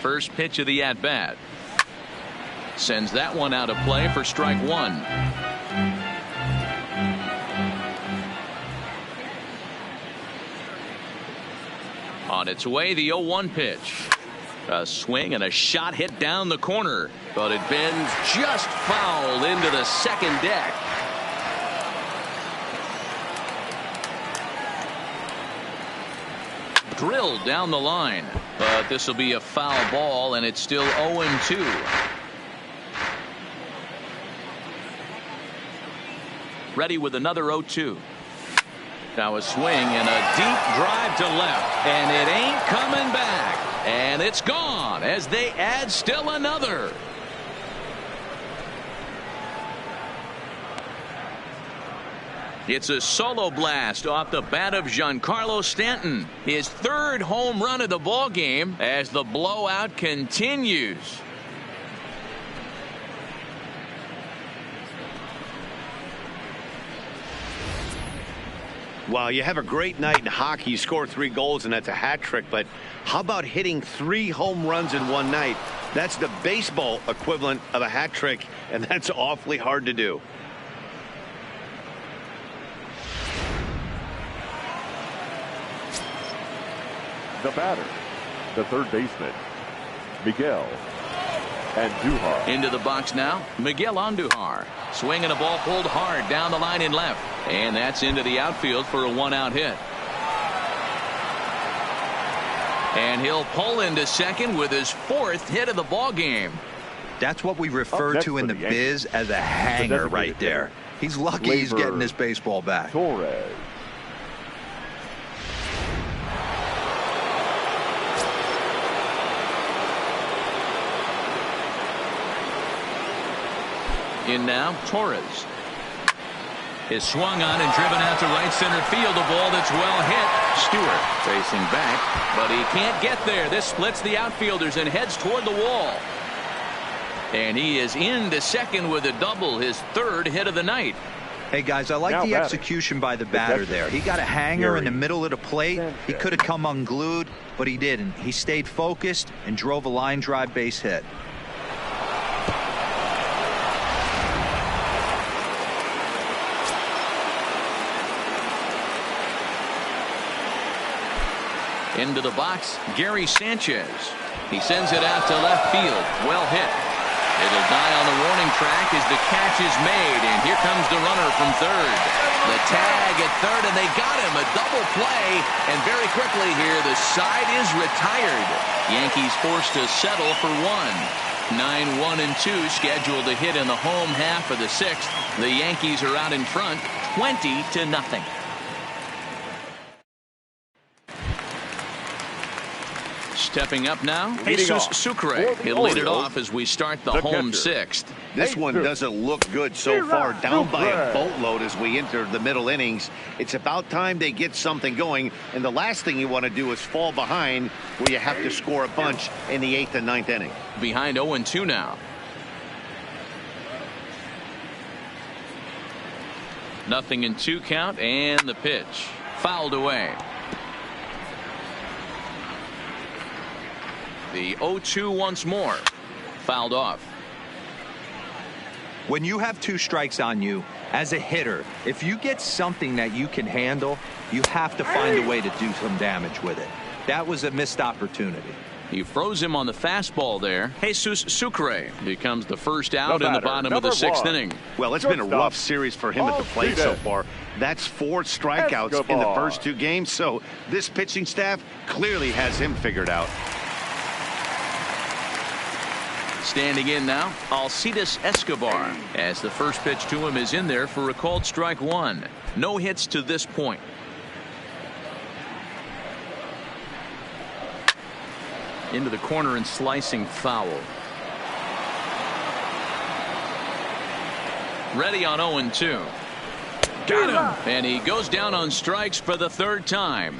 First pitch of the at-bat. Sends that one out of play for strike 1. On its way, the 0-1 pitch. A swing and a shot hit down the corner, but it bends just foul into the second deck. Drilled down the line, but this will be a foul ball, and it's still 0-2. Ready with another 0-2. Now a swing and a deep drive to left, and it ain't coming back, and it's gone as they add still another. It's a solo blast off the bat of Giancarlo Stanton, his third home run of the ball game as the blowout continues. Well, you have a great night in hockey. You score 3 goals, and that's a hat trick. But how about hitting 3 home runs in one night? That's the baseball equivalent of a hat trick, and that's awfully hard to do. the batter, the third baseman, Miguel Andujar. Into the box now, Miguel Andujar. Swinging a ball pulled hard down the line in left. And that's into the outfield for a 1-out hit. And he'll pull into second with his 4th hit of the ball game. That's what we refer to in the biz as a hanger right there. He's lucky he's getting this baseball back. Torres. In now, Torres is swung on and driven out to right center field. A ball that's well hit. Stewart facing back, but he can't get there. This splits the outfielders and heads toward the wall. And he is into second with a double, his 3rd hit of the night. Hey, guys, I like the execution by the batter there. He got a hanger in the middle of the plate. He could have come unglued, but he didn't. He stayed focused and drove a line drive base hit. Into the box, Gary Sanchez. He sends it out to left field. Well hit. It'll die on the warning track as the catch is made, and here comes the runner from third. The tag at third, and they got him. A double play, and very quickly here, the side is retired. Yankees forced to settle for 1. 9-1-2 scheduled to hit in the home half of the 6th. The Yankees are out in front, 20-0. Stepping up now, Leading Jesus off Sucre. for the He'll lead it Orioles, off as we start the the home catcher. sixth. This one doesn't look good so far, down by a boatload as we enter the middle innings. It's about time they get something going, and the last thing you want to do is fall behind where you have to score a bunch in the 8th and 9th inning. Behind 0-2 now. Nothing in 2 count, and the pitch fouled away. The 0-2 once more, fouled off. When you have 2 strikes on you, as a hitter, if you get something that you can handle, you have to find a way to do some damage with it. That was a missed opportunity. He froze him on the fastball there. Jesus Sucre becomes the first out in the bottom of the 6th inning. Well, it's been a rough series for him at the plate so far. That's 4 strikeouts in the first 2 games, so this pitching staff clearly has him figured out. Standing in now, Alcides Escobar, as the first pitch to him is in there for a called strike 1. No hits to this point. Into the corner and slicing foul. Ready on 0-2. Got him. And he goes down on strikes for the 3rd time.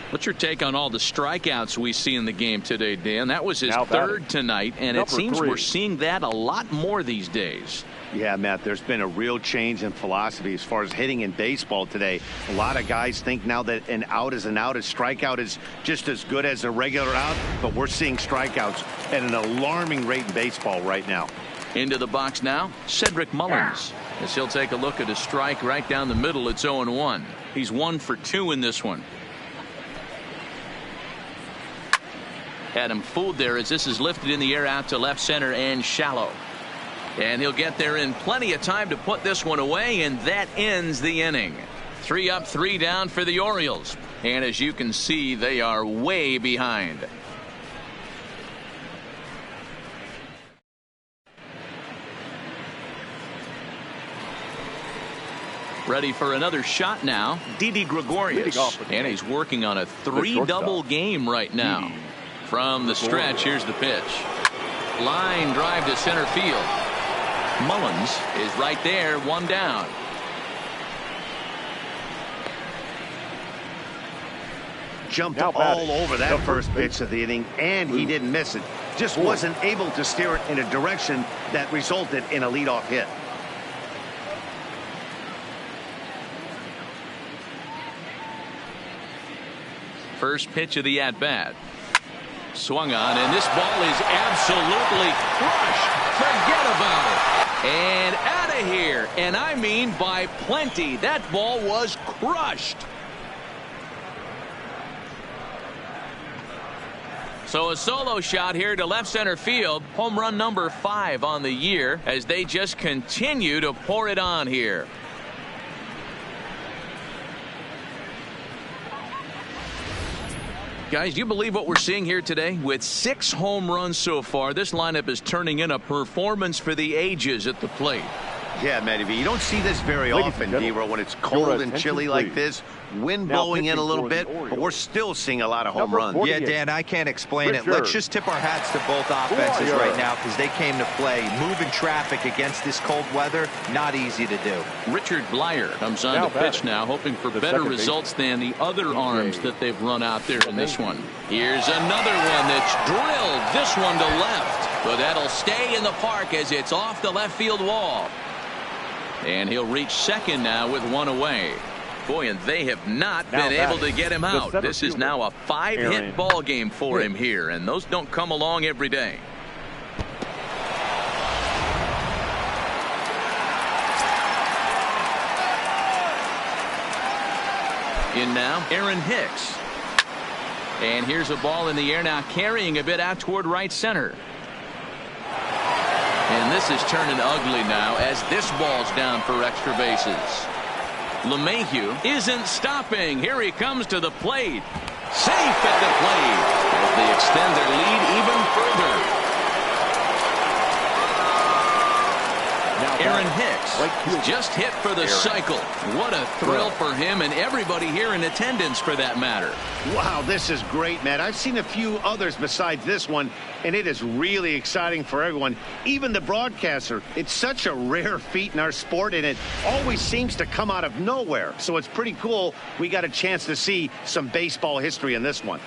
What's your take on all the strikeouts we see in the game today, Dan? That was his 3rd tonight, and it seems we're seeing that a lot more these days. Yeah, Matt, there's been a real change in philosophy as far as hitting in baseball today. A lot of guys think now that an out is an out. A strikeout is just as good as a regular out, but we're seeing strikeouts at an alarming rate in baseball right now. Into the box now, Cedric Mullins, as he'll take a look at a strike right down the middle. It's 0-1. He's 1 for 2 in this one. Had him fooled there as this is lifted in the air out to left center and shallow. And he'll get there in plenty of time to put this one away, and that ends the inning. 3 up, 3 down for the Orioles. And as you can see, they are way behind. Ready for another shot now, Didi Gregorius. And he's working on a 3-double game right now. From the stretch, here's the pitch. Line drive to center field. Mullins is right there, 1 down. Jumped all over that first pitch of the inning, and he didn't miss it. Just wasn't able to steer it in a direction that resulted in a leadoff hit. First pitch of the at-bat. Swung on, and this ball is absolutely crushed. Forget about it. And out of here. And I mean by plenty. That ball was crushed. So a solo shot here to left center field. Home run number 5 on the year as they just continue to pour it on here. Guys, do you believe what we're seeing here today? With 6 home runs so far, this lineup is turning in a performance for the ages at the plate. Yeah, Matty V, you don't see this very often, D-Row, when it's cold and chilly like this. Wind blowing in a little bit, but we're still seeing a lot of home runs. Yeah, Dan, I can't explain it. Let's just tip our hats to both offenses right now because they came to play. Moving traffic against this cold weather, not easy to do. Richard Blyer comes on to pitch now, hoping for better results than the other arms that they've run out there in this one. Here's another one that's drilled. This one to left, but that'll stay in the park as it's off the left field wall. And he'll reach second now with 1 away. Boy, and they have not been able to get him out. This is now a 5-hit ball game for him here, and those don't come along every day. In now, Aaron Hicks. And here's a ball in the air now, carrying a bit out toward right center. And this is turning ugly now as this ball's down for extra bases. LeMahieu isn't stopping. Here he comes to the plate. Safe at the plate as they extend their lead even further. Now Aaron Hicks just hit for the cycle. What a thrill for him and everybody here in attendance for that matter. Wow, this is great, man. I've seen a few others besides this one, and it is really exciting for everyone, even the broadcaster. It's such a rare feat in our sport, and it always seems to come out of nowhere. So it's pretty cool. We got a chance to see some baseball history in this one.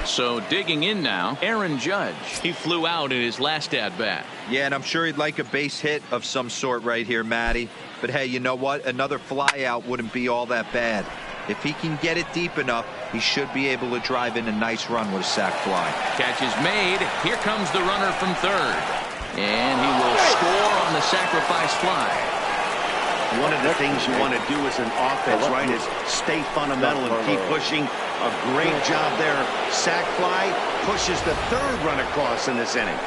So digging in now, Aaron Judge. He flew out in his last at-bat. Yeah, and I'm sure he'd like a base hit of some sort right here, Matty. But hey, you know what? Another fly out wouldn't be all that bad. If he can get it deep enough, he should be able to drive in a nice run with a sac fly. Catch is made. Here comes the runner from third. And he will score on the sacrifice fly. One of the things you want to do as an offense, right, is stay fundamental and keep pushing. A great job there. Sac fly pushes the third run across in this inning.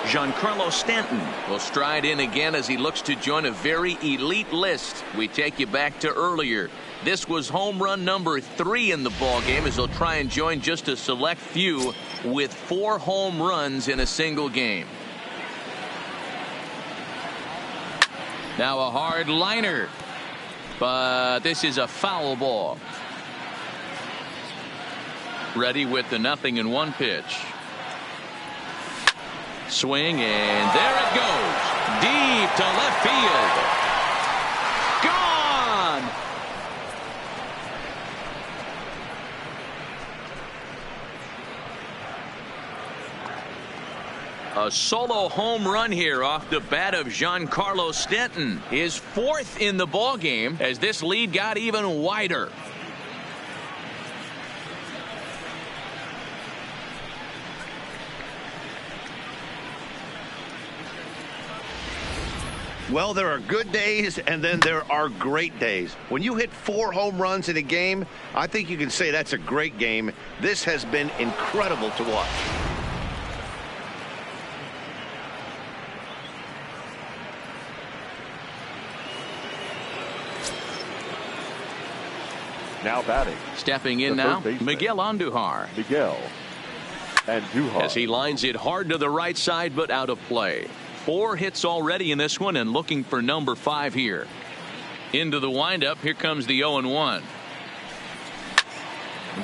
Giancarlo Stanton will stride in again as he looks to join a very elite list. We take you back to earlier. This was home run number 3 in the ball game as he'll try and join just a select few with 4 home runs in a single game. Now a hard liner, but this is a foul ball. Ready with the 0-1 pitch. Swing, and there it goes. Deep to left field. Gone! A solo home run here off the bat of Giancarlo Stanton. His 4th in the ball game as this lead got even wider. Well, there are good days and then there are great days. When you hit 4 home runs in a game, I think you can say that's a great game. This has been incredible to watch. Now batting. Stepping in now, Miguel Andujar. Miguel Andujar. As he lines it hard to the right side, but out of play. 4 hits already in this one and looking for number 5 here. Into the windup. Here comes the 0-1.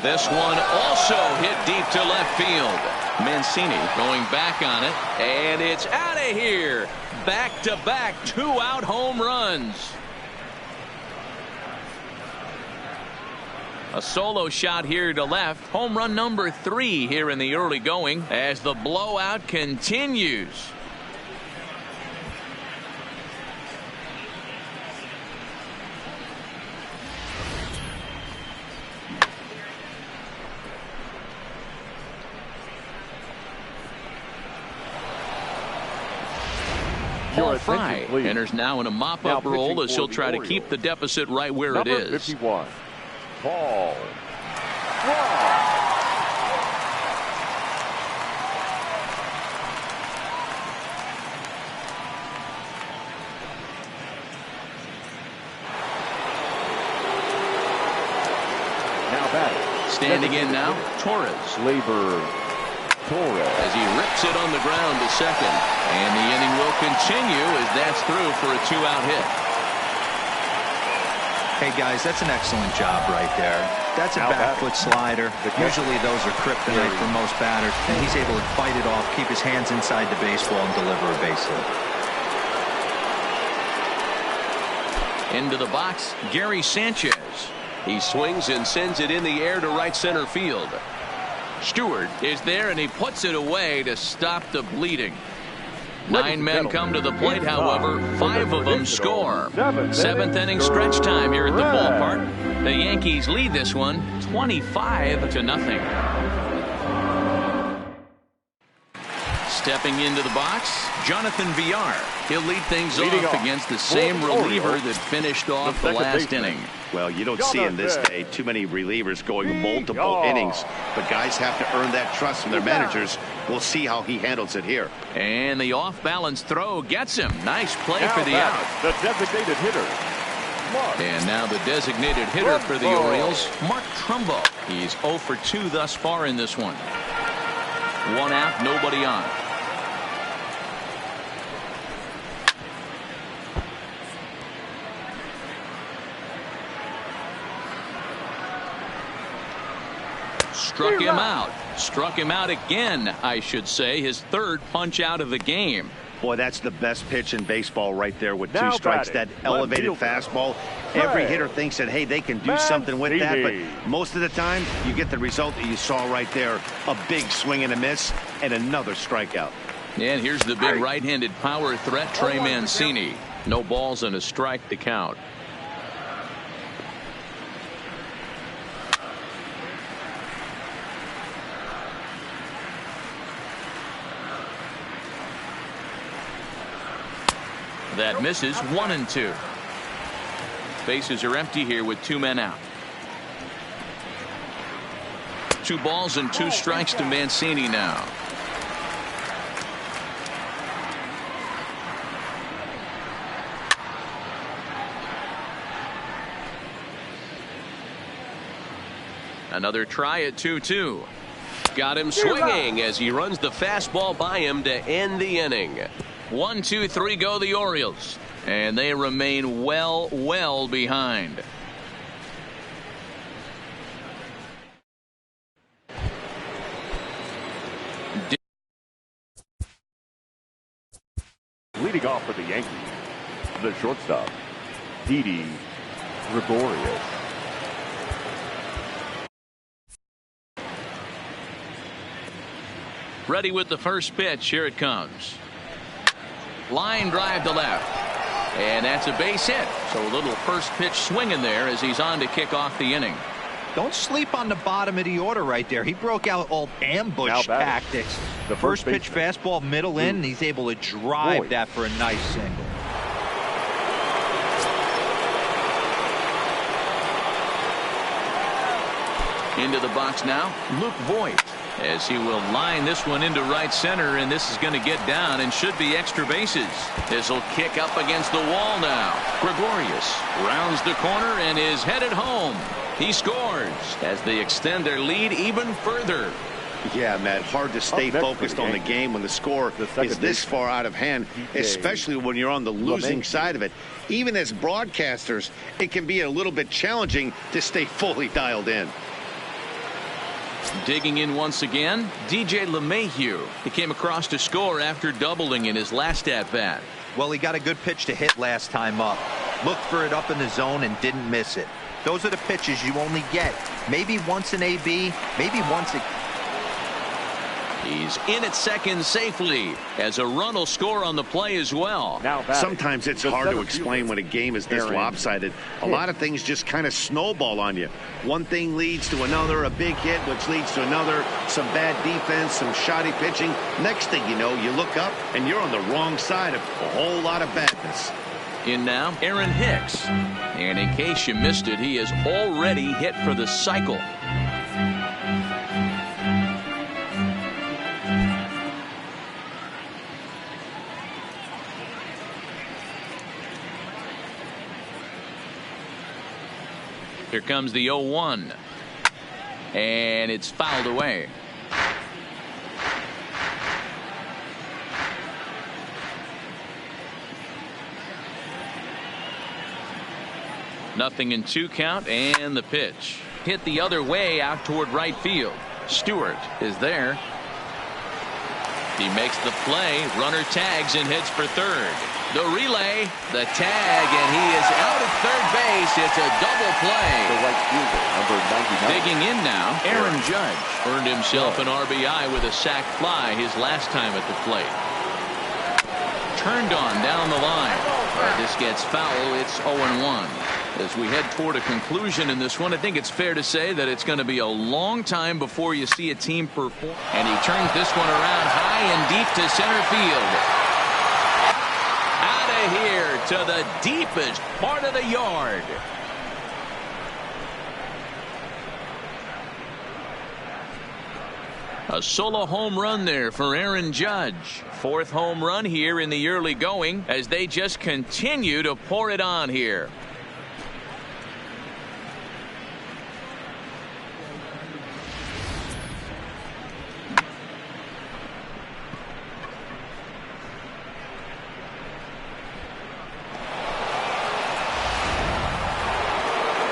This one also hit deep to left field. Mancini going back on it, and it's out of here. Back-to-back 2-out home runs. A solo shot here to left. Home run number 3 here in the early going as the blowout continues. Paul Fry enters now in a mop-up role as he'll try to keep the deficit right where it is. 51. Paul Fry. Now batting. Standing in now, Torres. As he rips it on the ground to second. And the inning will continue as that's through for a 2-out hit. Hey, guys, that's an excellent job right there. That's a back foot slider. Usually those are kryptonite for most batters, and he's able to fight it off, keep his hands inside the baseball, and deliver a base hit. Into the box, Gary Sanchez. He swings and sends it in the air to right center field. Stewart is there, and he puts it away to stop the bleeding. 9 men come to the plate, however. 5 of them score. 7th inning stretch time here at the ballpark. The Yankees lead this one 25-0. Stepping into the box, Jonathan Villar. He'll lead things off against the same reliever that finished off the last inning. Well, you don't see in this day too many relievers going multiple innings, but guys have to earn that trust from their managers. We'll see how he handles it here. And the off-balance throw gets him. Nice play for the out. The designated hitter. And now the designated hitter for the Orioles, Mark Trumbo. He's 0 for 2 thus far in this one. 1 out, nobody on. Struck him out. Struck him out again, I should say. His third punch out of the game. Boy, that's the best pitch in baseball right there with Now two strikes. batting, That elevated left fielder. fastball. Every hitter thinks that, hey, they can do something with that. But Mancini. most of the time, you get the result that you saw right there. A big swing and a miss and another strikeout. And here's the big right-handed power threat, Trey Mancini. No balls and a strike to count. That misses. 1-2. Bases are empty here with 2 men out. 2 balls and 2 strikes to Mancini now. Another try at 2-2. Got him swinging as he runs the fastball by him to end the inning. 1, 2, 3 go the Orioles, and they remain well behind. Leading off for the Yankees, the shortstop, Didi Gregorius. Ready with the first pitch. Here it comes. Line drive to left. And that's a base hit. So a little first pitch swinging there as he's on to kick off the inning. Don't sleep on the bottom of the order right there. He broke out old ambush tactics. The first pitch fastball middle in, and he's able to drive that for a nice single. Into the box now, Luke Voigt, as he will line this one into right center, and this is going to get down and should be extra bases. This will kick up against the wall now. Gregorius rounds the corner and is headed home. He scores as they extend their lead even further. Yeah, Matt, hard to stay focused on the game when the score is this far out of hand, especially when you're on the losing side of it. Even as broadcasters, it can be a little bit challenging to stay fully dialed in. Digging in once again, DJ LeMahieu. He came across to score after doubling in his last at-bat. Well, he got a good pitch to hit last time up. Looked for it up in the zone and didn't miss it. Those are the pitches you only get. Maybe once an AB, maybe once a... He's in at second safely as a run will score on the play as well. Sometimes it's hard to explain when a game is this lopsided. A lot of things just kind of snowball on you. One thing leads to another, a big hit, which leads to another, some bad defense, some shoddy pitching. Next thing you know, you look up and you're on the wrong side of a whole lot of badness. In now, Aaron Hicks. And in case you missed it, he has already hit for the cycle. Here comes the 0-1. And it's fouled away. Nothing in 2 count, and the pitch. Hit the other way out toward right field. Stewart is there. He makes the play. Runner tags and heads for third. The relay, the tag, and he is out at third base. It's a double play. The right fielder, number 99. Digging in now, Aaron Judge earned himself an RBI with a sac fly his last time at the plate. Turned on down the line. This gets foul. It's 0-1. As we head toward a conclusion in this one, I think it's fair to say that it's going to be a long time before you see a team perform. And he turns this one around high and deep to center field. Out of here to the deepest part of the yard. A solo home run there for Aaron Judge. 4th home run here in the early going as they just continue to pour it on here.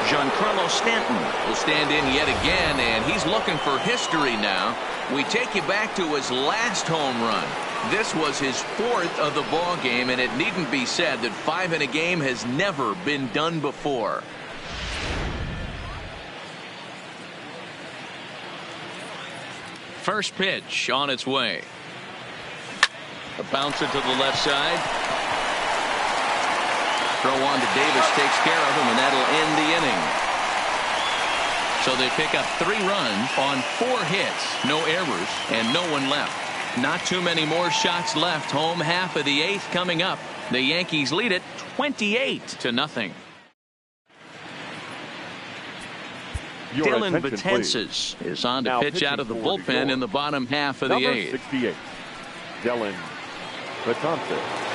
Giancarlo Stanton will stand in yet again, and he's looking for history now. We take you back to his last home run. This was his 4th of the ball game, and it needn't be said that 5 in a game has never been done before. First pitch on its way. A bouncer to the left side. Throw on to Davis takes care of him, and that'll end the inning. So they pick up 3 runs on 4 hits, no errors, and no one left. Not too many more shots left. Home half of the 8th coming up. The Yankees lead it 28-0. Dylan Betances is on to pitch out of the bullpen in the bottom half of the 8th. 68, Dylan Betances.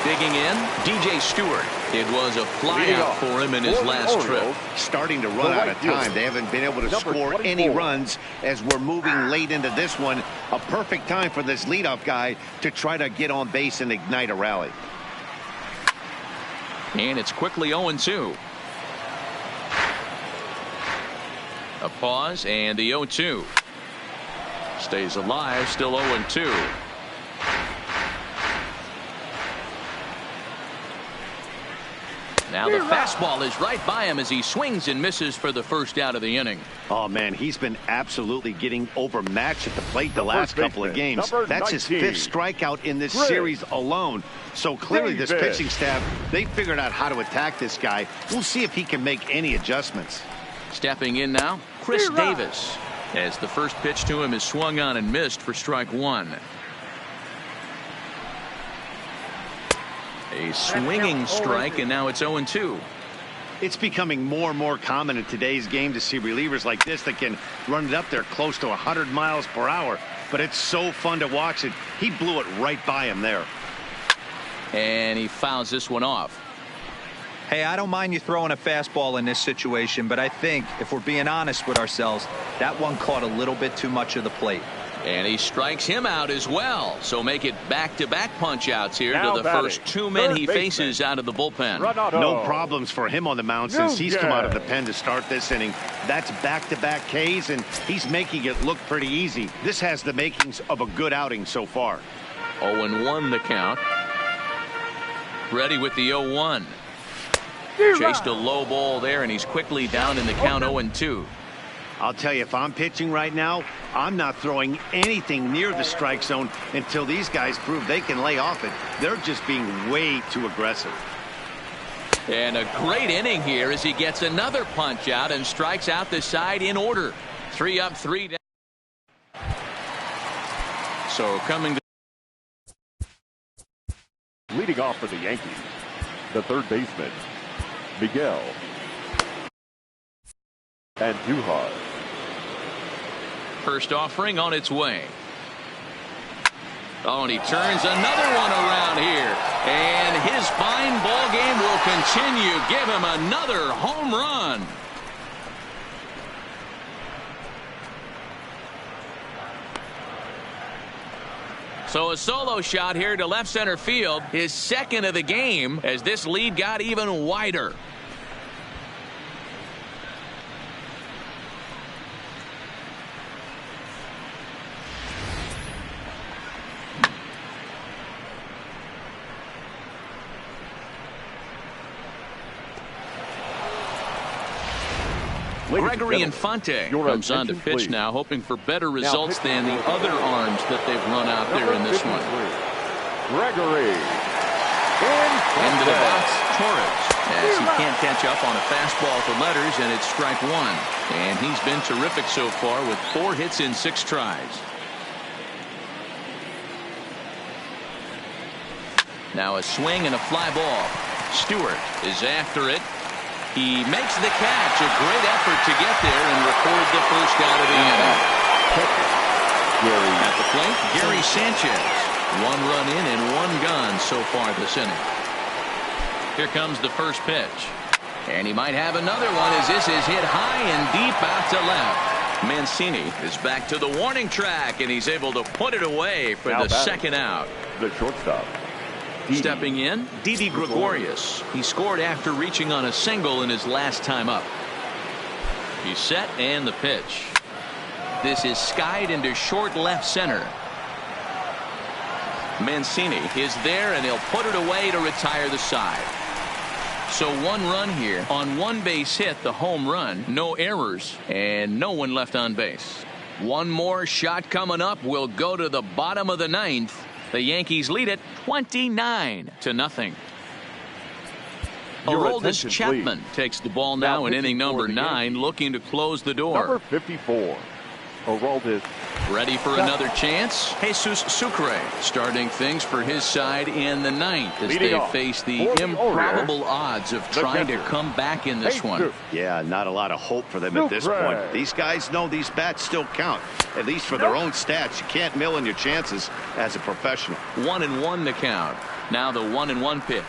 Digging in, DJ Stewart. It was a flyout for him in his last trip. Starting to run out of time. They haven't been able to score any runs as we're moving late into this one. A perfect time for this leadoff guy to try to get on base and ignite a rally. And it's quickly 0-2. A pause and the 0-2. Stays alive, still 0-2. Now the fastball is right by him as he swings and misses for the first out of the inning. Oh, man, he's been absolutely getting overmatched at the plate the last couple of games. That's his 5th strikeout in this series alone. So clearly this pitching staff, they figured out how to attack this guy. We'll see if he can make any adjustments. Stepping in now, Chris Davis, as the first pitch to him is swung on and missed for strike 1. A swinging strike, and now it's 0-2. It's becoming more and more common in today's game to see relievers like this that can run it up there close to 100 miles per hour. But it's so fun to watch it. He blew it right by him there. And he fouls this one off. Hey, I don't mind you throwing a fastball in this situation, but I think if we're being honest with ourselves, that one caught a little bit too much of the plate. And he strikes him out as well. So make it back-to-back punch-outs here now to the first 2 men he faces out of the bullpen. No problems for him on the mound since he's come out of the pen to start this inning. That's back-to-back Ks, and he's making it look pretty easy. This has the makings of a good outing so far. 0-1 the count. Ready with the 0-1. Chased a low ball there, and he's quickly down in the count 0-2. I'll tell you, if I'm pitching right now, I'm not throwing anything near the strike zone until these guys prove they can lay off it. They're just being way too aggressive. And a great inning here as he gets another punch out and strikes out the side in order. 3 up, 3 down. So coming to leading off for the Yankees, the third baseman, Miguel Andujar. First offering on its way. Oh, and he turns another one around here. And his fine ball game will continue. Give him another home run. So a solo shot here to left center field. His 2nd of the game as this lead got even wider. Gregory Infante comes on to pitch now, hoping for better results than the other arms that they've run out there in this one. Gregory Into the box, Torres, as he can't catch up on a fastball for letters, and it's strike 1. And he's been terrific so far with 4 hits in 6 tries. Now a swing and a fly ball. Stewart is after it. He makes the catch. A great effort to get there and record the first out of the inning. At the plate, Gary Sanchez. 1 run in and 1 gone so far this inning. Here comes the first pitch. And he might have another one as this is hit high and deep out to left. Mancini is back to the warning track, and he's able to put it away for the 2nd out. The shortstop, Stepping in, Didi Gregorius. He scored after reaching on a single in his last time up. He's set and the pitch. This is skied into short left center. Mancini is there and he'll put it away to retire the side. So one run here on one base hit, the home run, no errors and no one left on base. One more shot coming up. Will go to the bottom of the ninth. The Yankees lead it 29-0. Aroldis Chapman takes the ball now in inning number 9, looking to close the door. Number 54, Aroldis. Ready for another chance. Jesus Sucre starting things for his side in the 9th as they face the improbable odds of trying to come back in this one. Yeah, not a lot of hope for them at this point. These guys know these bats still count, at least for their own stats. You can't mill in your chances as a professional. 1-1 the count. Now the 1-1 pitch.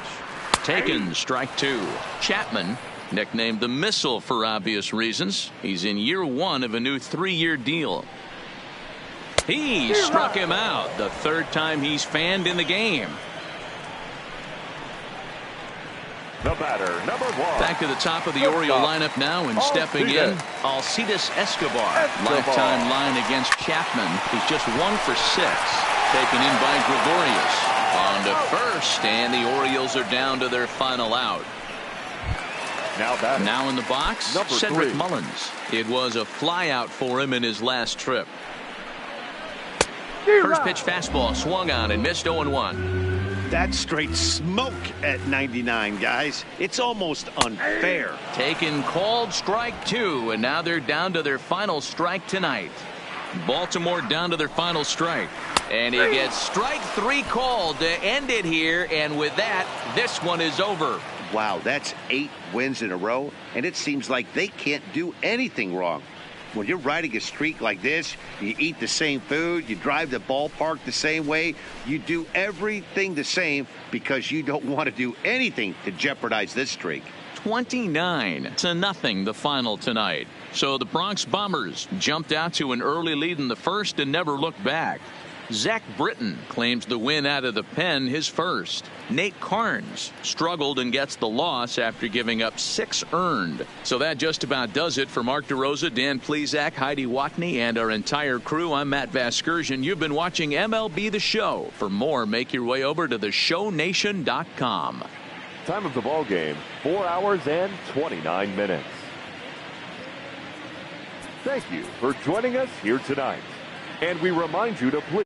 Taken, strike 2. Chapman, nicknamed the Missile for obvious reasons. He's in year 1 of a new 3-year deal. He struck him out, the 3rd time he's fanned in the game. The batter, number 1. Back to the top of the Oriole lineup now, and stepping in, Alcides Escobar. Lifetime line against Chapman. He's just 1 for 6. Taken in by Gregorius. On to first, and the Orioles are down to their final out. Now in the box, Cedric Mullins. It was a flyout for him in his last trip. First pitch fastball swung on and missed 0-1. That's straight smoke at 99, guys. It's almost unfair. Taken, called, strike 2, and now they're down to their final strike tonight. Baltimore down to their final strike. And he gets strike 3 called to end it here, and with that, this one is over. Wow, that's 8 wins in a row, and it seems like they can't do anything wrong. When you're riding a streak like this, you eat the same food, you drive the ballpark the same way, you do everything the same because you don't want to do anything to jeopardize this streak. 29-0 the final tonight. So the Bronx Bombers jumped out to an early lead in the first and never looked back. Zach Britton claims the win out of the pen, his first. Nate Carnes struggled and gets the loss after giving up 6 earned. So that just about does it for Mark DeRosa, Dan Plesac, Heidi Watney, and our entire crew. I'm Matt Vasgersian. You've been watching MLB The Show. For more, make your way over to theshownation.com. Time of the ball game, 4 hours and 29 minutes. Thank you for joining us here tonight. And we remind you to please